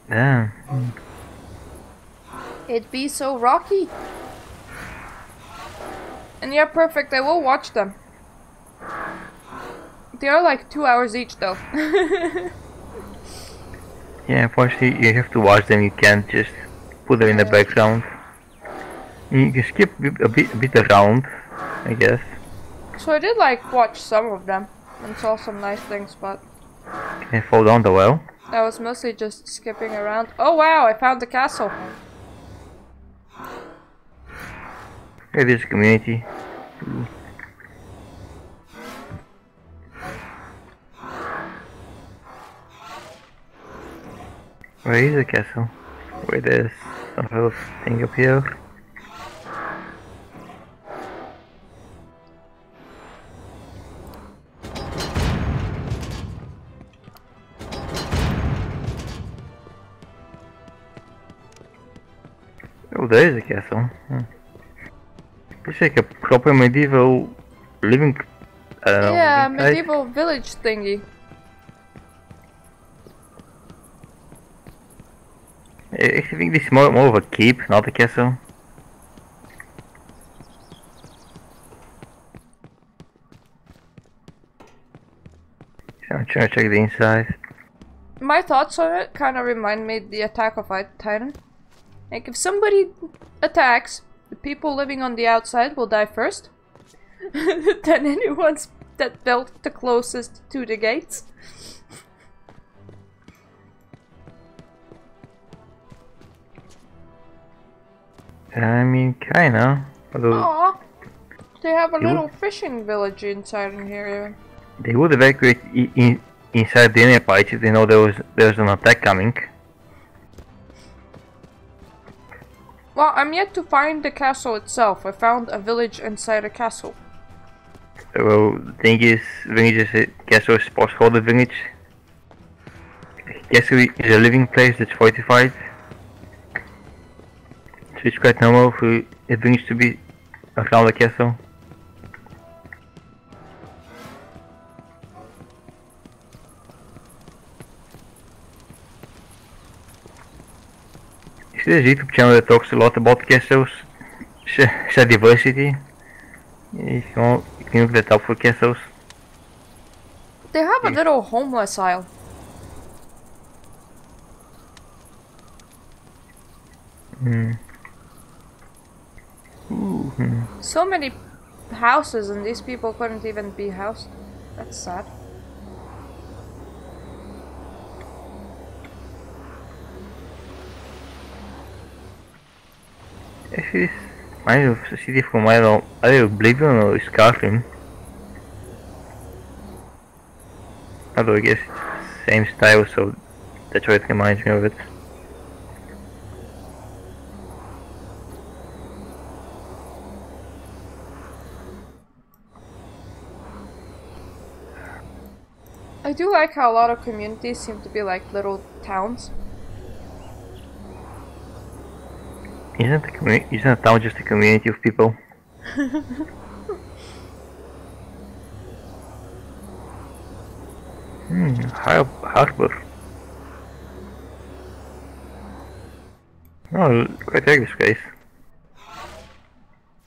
Damn. It'd be so rocky. And yeah, perfect, I will watch them. They are like 2 hours each though. Yeah, unfortunately you have to watch them, you can't just put them in the background. You can skip a bit around, I guess. So I did like watch some of them and saw some nice things, but Can I fall down the well? I was mostly just skipping around. Oh wow, I found the castle. Yeah, this community. Where is the castle? Where there's some sort of thing up here. Oh, there is a castle. It's like a proper medieval living. Yeah, living place. medieval village thingy. I think this is more of a keep, not a castle. So I'm trying to check the inside. My thoughts on it kind of remind me of the Attack of Titan. Like, if somebody attacks, the people living on the outside will die first. Then anyone that built the closest to the gates. I mean, kinda. Although Aww. They have a little fishing village inside in here. they would evacuate inside the inner part if they know there was an attack coming. Well, I'm yet to find the castle itself. I found a village inside a castle. Well, the thing is, castle is supposed to hold the village. Castle is a living place that's fortified. So it's quite normal for a village to be around the castle. There's a YouTube channel that talks a lot about castles. It's a diversity. If you want, you can look that up for castles. They have a little homeless aisle. So many houses and these people couldn't even be housed. That's sad. Actually, this reminds me of a city from either Oblivion or Skyrim. Although I guess it's the same style, so that's why it reminds me of it. I do like how a lot of communities seem to be like little towns. Isn't a town just a community of people? Harbor. Oh, quite like this place.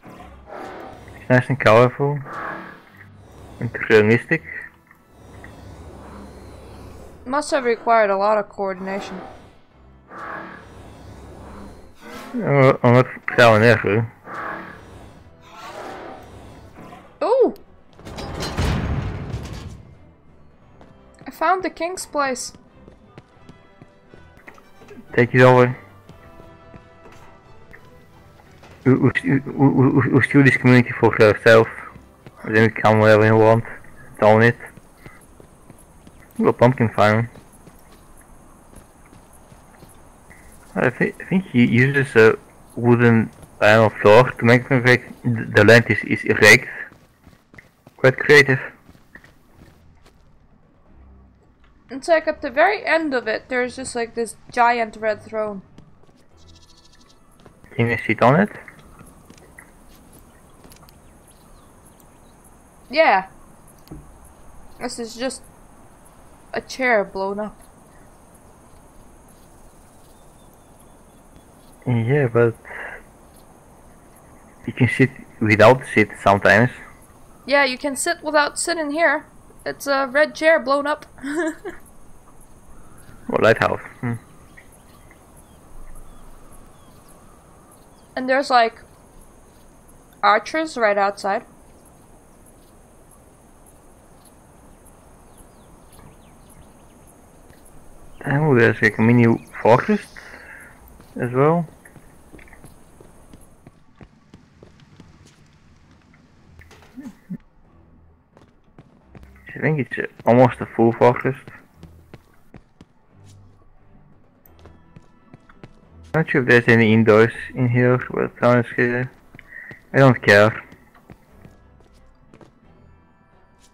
It's nice and colorful and realistic. Must have required a lot of coordination. Wat gaan we neer? Ooh! I found the king's place. Take it over. Hoe stuur this community for yourself? Then we can wherever you want. Down it. Ooh, a pumpkin farm. I think he uses a wooden panel floor to make it like the land is erect. Quite creative. It's like at the very end of it, there's just like this giant red throne. Can you sit on it? Yeah. This is just a chair blown up. Yeah, but you can sit without sit sometimes. Yeah, you can sit without sitting here. It's a red chair blown up. Or lighthouse. And there's like archers right outside. Oh, there's like a mini fortress as well. I think it's almost a full fortress. Not sure if there's any indoors in here, but honestly, I don't care.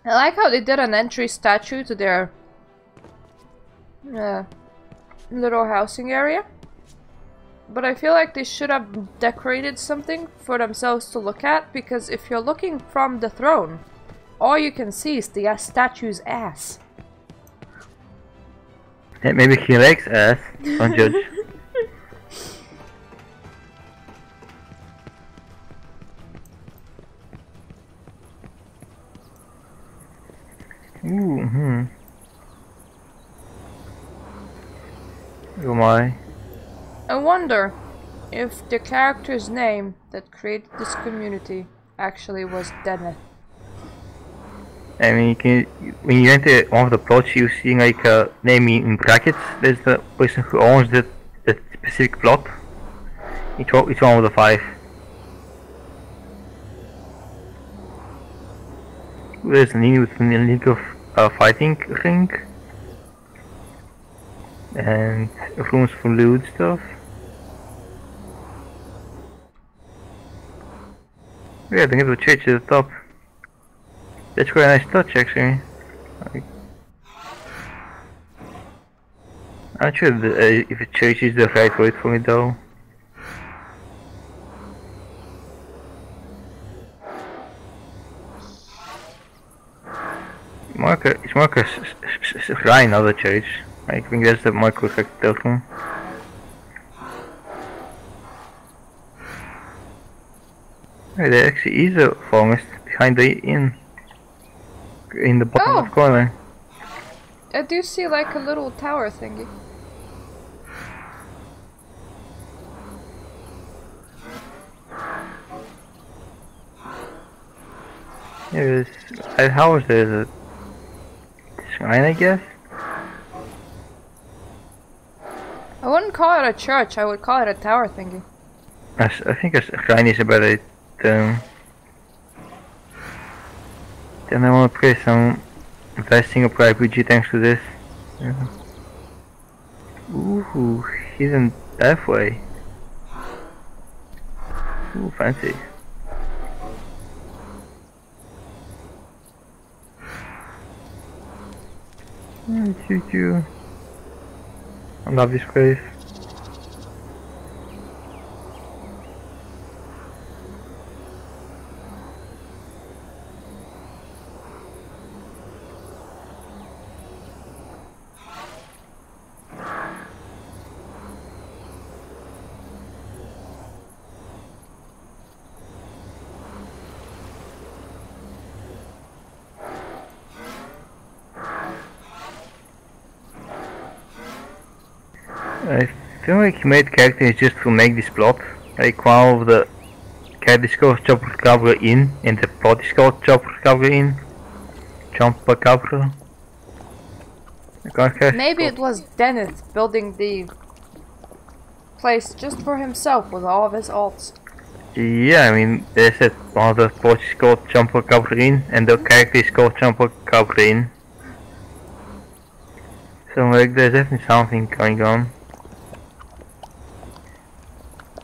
I like how they did an entry statue to their little housing area. But I feel like they should have decorated something for themselves to look at, because if you're looking from the throne, all you can see is the statue's ass. Yeah, maybe he likes ass, don't judge. Ooh, Oh my. I wonder if the character's name that created this community actually was Deneth. I mean, you can, when you enter one of the plots, you see like a name in brackets. There's the person who owns that specific plot. Each one of the 5. There's an in with a link of fighting ring. And rooms for loot stuff. Yeah, I think it will church at the top. That's quite a nice touch actually. Like, I'm not sure if a church is the right word for me though. It's more like a shrine, not a church. I think that's the more correct term. Hey, there actually is a forest behind the inn. In the bottom left corner. I do see like a little tower thingy. Yeah, there's how is there a shrine, I guess? I wouldn't call it a church, I would call it a tower thingy. I think a shrine is a better term. Then I want to play some investing of RPG thanks to this. Yeah. Ooh, hidden pathway. Ooh, fancy. Choo-choo. I love this place. I feel like he made characters just to make this plot. Like one of the characters called Chupacabra in, and the plot is called Chupacabra in. Chupacabra. Maybe it was Dennis building the place just for himself with all of his alts. Yeah, I mean, they said one of the plots is called Chupacabra in, and the character is called Chupacabra in. So like, there's definitely something going on.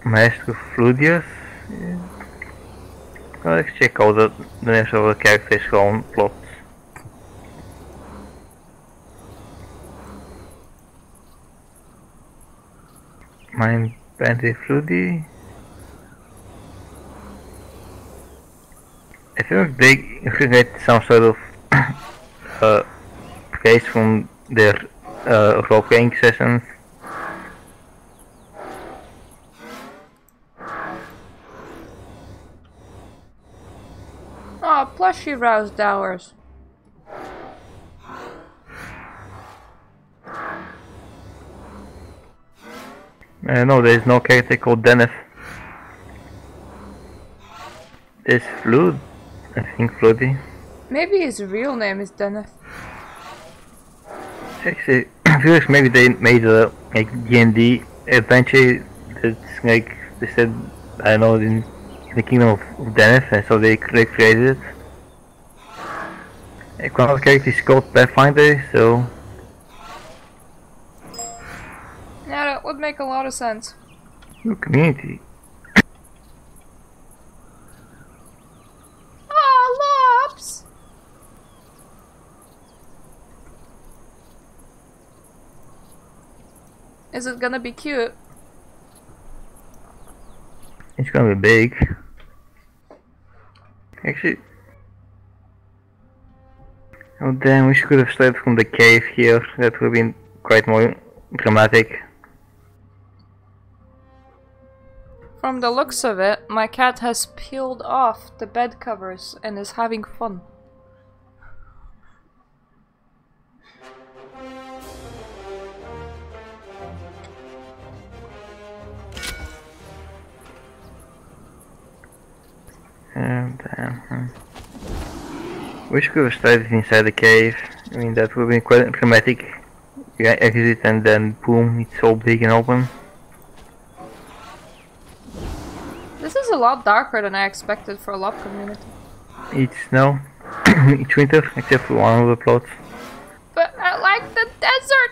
Master Fludius? Yeah. Well, let's check all the names of the characters from plots. Mind Bandit Fludi. I feel like they create some sort of case from their role-playing sessions. Oh, plushy roused hours. No, there's no character called Dennis. There's Flood. I think Floody. Maybe his real name is Dennis. Actually, I feel like maybe they made a like D&D adventure that's like they said, I don't know, in the kingdom of Dennis, and so they recreated it. Like one of the characters is called Pathfinder, so Yeah, that would make a lot of sense. new community. Oh, Lops! Is it gonna be cute? It's gonna be big. Actually, oh damn, we should have started from the cave here. That would have been quite more dramatic. From the looks of it, my cat has peeled off the bed covers and is having fun. Damn. We should have started inside the cave. I mean, that would have been quite dramatic. You exit and then boom, it's all big and open. This is a lot darker than I expected for a love community. It's snow. It's winter, except for one of the plots. But I like the desert!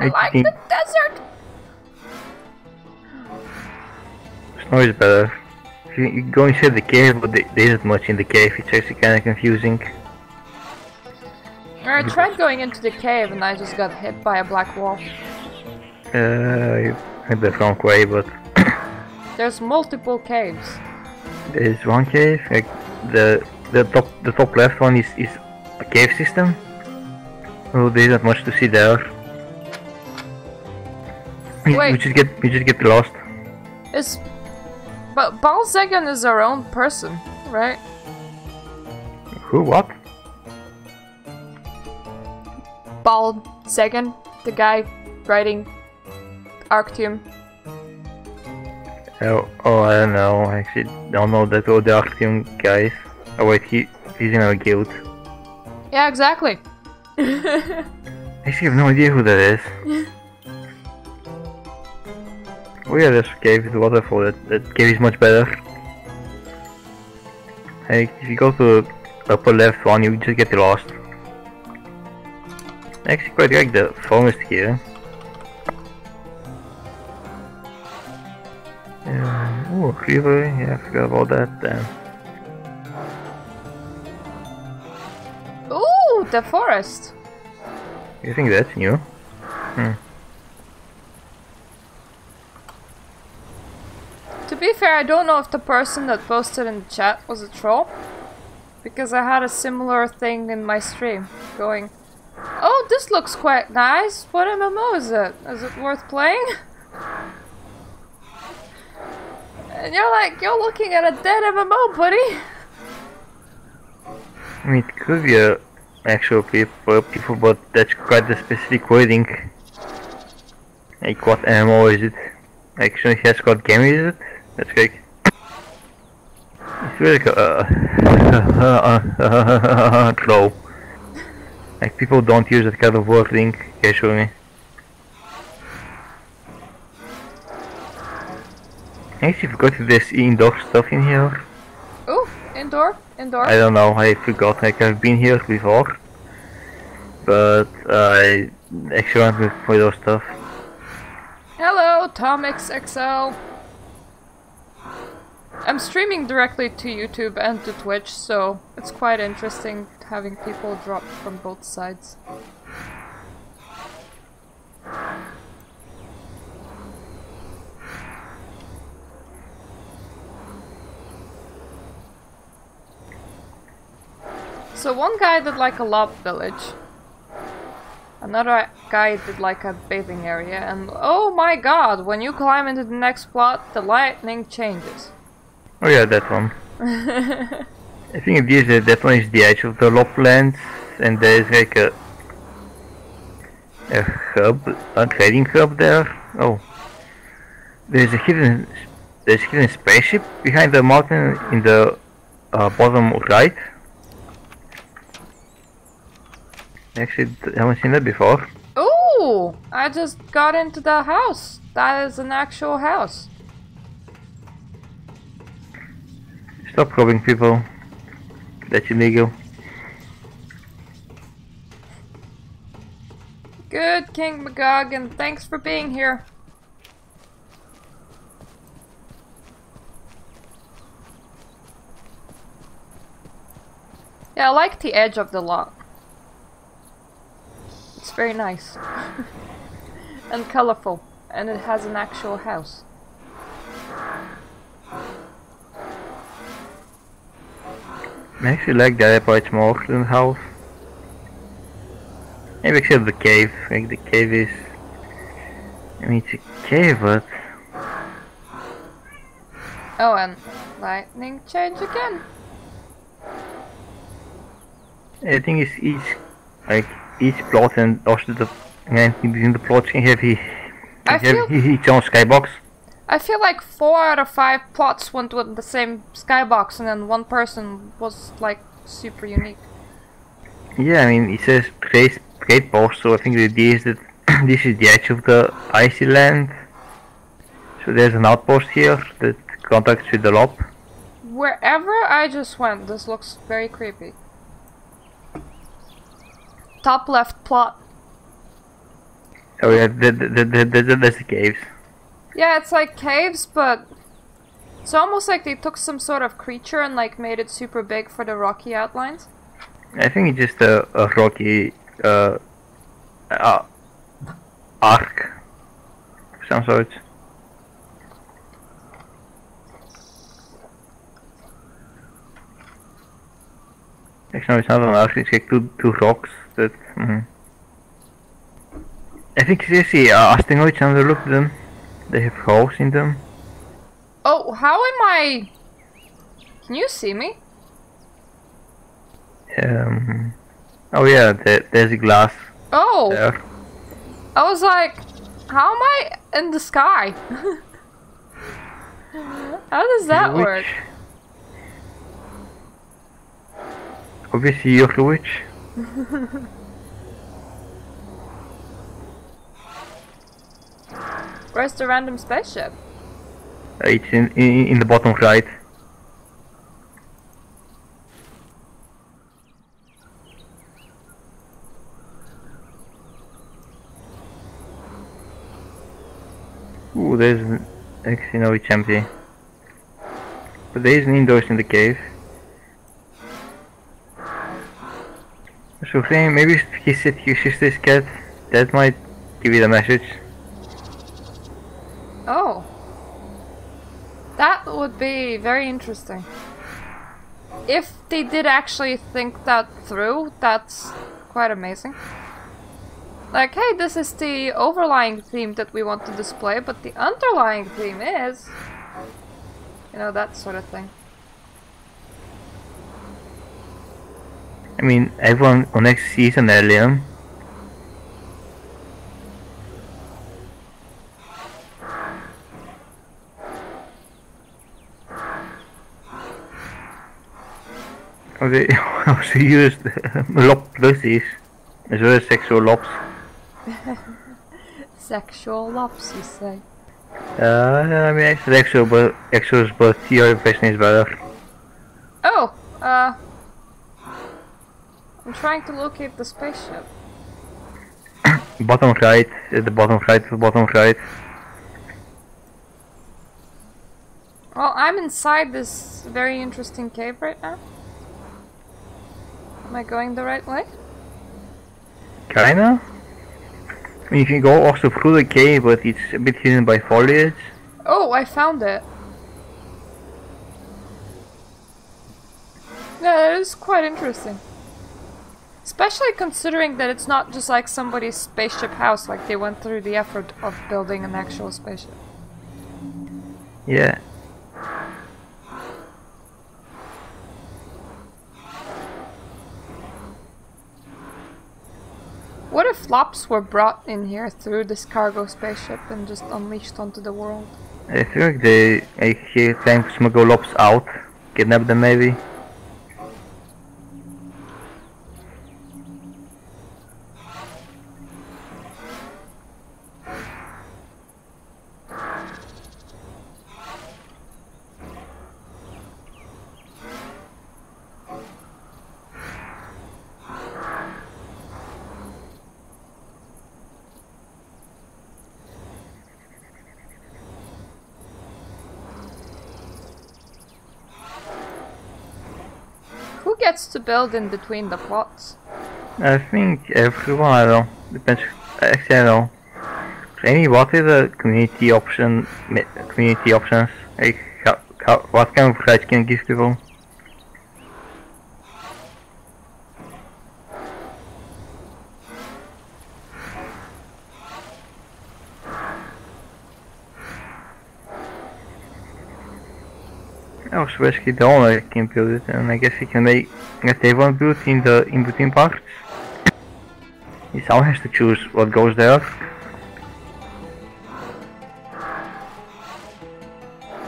I like the desert! Snow is better. If you go inside the cave, but there isn't much in the cave, it's actually kinda confusing. I tried going into the cave and I just got hit by a black wall. You went the wrong way, but There's multiple caves. there is one cave, like the top left one is a cave system. Oh, there isn't much to see there. Wait. You just get lost. But Balzegan is our own person, right? Who? What? Balzegan, the guy writing Arctium. Oh, I don't know. I actually don't know that all the Arctium guys. Oh wait, he's in our guild. Yeah, exactly. I actually have no idea who that is. Oh yeah, this cave is waterfall. That cave is much better. Hey, if you go to the upper left one, you just get lost. I actually quite like the forest here. Oh, river. Yeah, I forgot about that then. Ooh, the forest. You think that's new? To be fair, I don't know if the person that posted in the chat was a troll. Because I had a similar thing in my stream. Going, oh, this looks quite nice. What MMO is it? Is it worth playing? And you're like, you're looking at a dead MMO, buddy. I mean, it could be actual people, but that's quite a specific wording. Like what animal is it? Actually, he has got game, is it? Let's check. It's really slow. Like people don't use that kind of wording casually. I actually forgot if there's indoor stuff in here. Ooh, indoor? I don't know, I forgot, like I've been here before. But I actually want to look for those stuff. Hello, Tomix XL. I'm streaming directly to YouTube and to Twitch, so it's quite interesting having people drop from both sides. So one guy did like a lob village. Another guy did like a bathing area, and oh my god, when you climb into the next plot, the lightning changes. Oh yeah, that one. I think this definitely is the edge of the loplands, and there is like a hub, a trading hub there. Oh, there's a hidden spaceship behind the mountain in the bottom right. Actually, I haven't seen that before. Ooh! I just got into the house. That is an actual house. Stop robbing people. That's illegal. Good, King Magog, and thanks for being here. Yeah, I like the edge of the lot. It's very nice. And colorful. And it has an actual house. I actually like the other parts more than the house. Maybe except the cave. Like the cave is... I mean, it's a cave, but... Oh, and lightning change again. I think it's each plot and also the man between the plots can have its own skybox. I feel like 4 out of 5 plots went with the same skybox, and then one person was like super unique. Yeah, I mean it says great post, so I think the idea is that this is the edge of the icy land. So there's an outpost here that contacts with the lob. Wherever I just went, this looks very creepy. Top left plot. Oh yeah, that's the caves. Yeah, it's like caves, but it's almost like they took some sort of creature and like made it super big for the rocky outlines. I think it's just a rocky arc of some sort. Actually, no, it's not an arc, it's like two rocks that... I think seriously, asteroids underlook them. They have holes in them. Oh, how am I... Can you see me? Oh yeah, there's a glass. Oh! There. I was like, how am I in the sky? How does that work? Obviously you're a witch. Where's the random spaceship? It's in the bottom right. Ooh, there's actually no, it's empty. But there is an indoors in the cave. So maybe he said he shoots this cat. That might give you the message. Oh. That would be very interesting. If they did actually think that through, that's quite amazing. Like, hey, this is the overlying theme that we want to display, but the underlying theme is... You know, that sort of thing. I mean, everyone on next sees an alien. they also used lop plussies as well as sexual lops. Sexual lops, you say? I mean, I said actual, but your version is better. Oh, I'm trying to locate the spaceship. Bottom right, at the bottom right. Well, I'm inside this very interesting cave right now. Am I going the right way? Kinda? I mean, you can go also through the cave, but it's a bit hidden by foliage. Oh, I found it. Yeah, that is quite interesting. Especially considering that it's not just like somebody's spaceship house, like they went through the effort of building an actual spaceship. Yeah. What if Lops were brought in here through this cargo spaceship and just unleashed onto the world? I think they trying to smuggle Lops out, kidnap them maybe. Who gets to build in between the plots? I think everyone, I don't know, depends, actually I don't know. Amy, what is the community options, like what kind of rights can you give people? Oh, so basically the owner can build it, and I guess he can make everyone build in the in-between parts. Someone has to choose what goes there.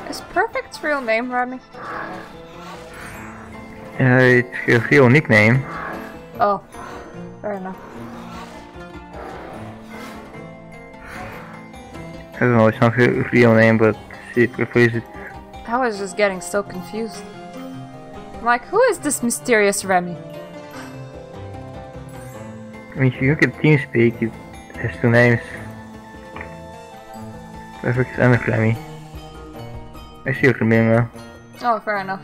Is Perfect's real name Remy? It's her real nickname. Oh, fair enough. I don't know, it's not her real name, but she prefers it. I was just getting so confused. I'm like, who is this mysterious Remy? I mean, if you look at TeamSpeak, it has two names. Perfect and Remy. I see what you mean now. Oh, fair enough.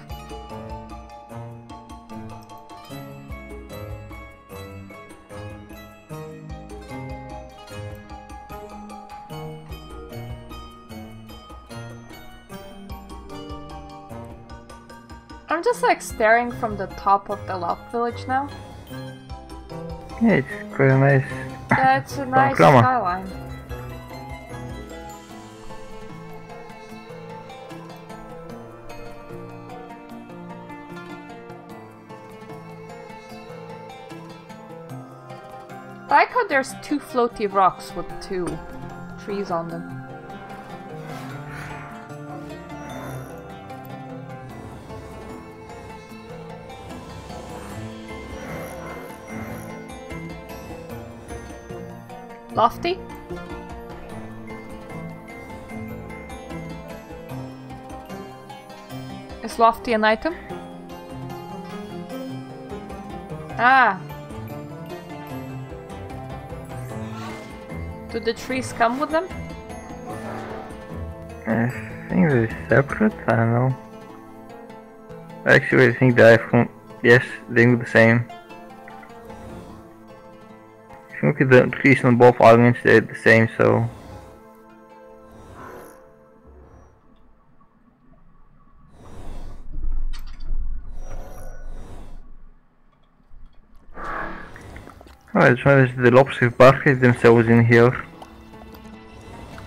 I'm just like staring from the top of the Lock Village now. Yeah, it's quite a nice. Yeah, it's a nice drama. skyline. I like how there's two floaty rocks with two trees on them. Lofty? Is Lofty an item? Ah! Do the trees come with them? I think they're separate, I don't know. Actually, I think that iPhone, yes, they look the same. If you look at the trees on both islands, they're the same, so... Alright, so the lobster barricade themselves in here.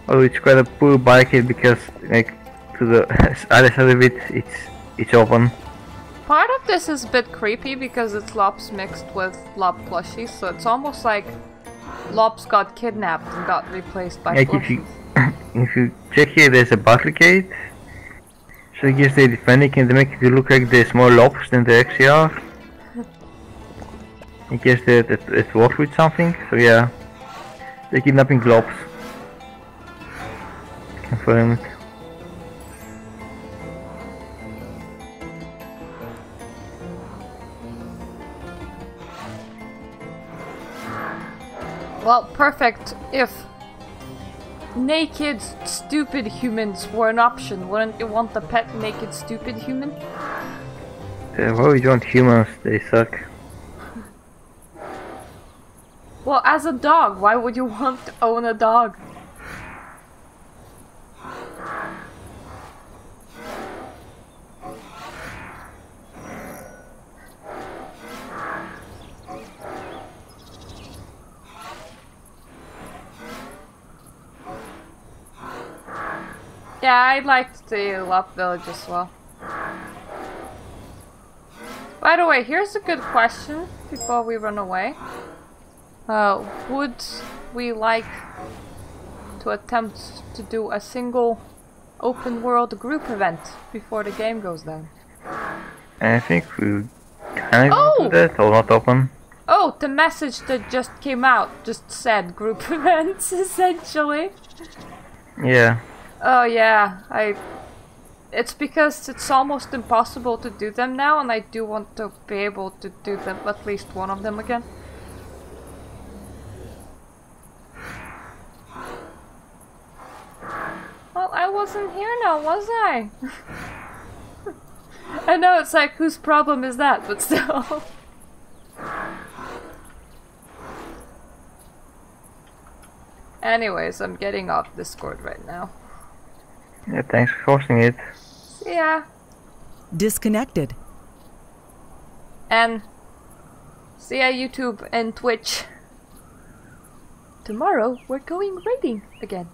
Although it's quite a poor barricade because, like, to the other side of it, it's open. Part of this is a bit creepy because it's Lops mixed with Lop plushies, so it's almost like Lops got kidnapped and got replaced by like plushies. if you check here, there's a barricade. So I guess they're defending and they make it look like there's more Lops than there actually are. in case it works with something. So yeah, they're kidnapping globs. Confirmed. Well, perfect. If naked, stupid humans were an option, wouldn't you want a pet naked, stupid human? Why would you want humans? They suck. Well, as a dog, why would you want to own a dog? Yeah, I liked the Lop Village as well. By the way, here's a good question before we run away. Would we like to attempt to do a single open world group event before the game goes down? I think we kind of do that, or not open. Oh, the message that just came out just said group events, essentially. Yeah. Oh yeah, it's because it's almost impossible to do them now, and I do want to be able to do them, at least one of them again. Well, I wasn't here now, was I? I know, it's like, whose problem is that, but still. Anyways, I'm getting off Discord right now. Yeah, thanks for hosting it. See ya. Disconnected. And see ya, YouTube and Twitch. Tomorrow we're going raiding again.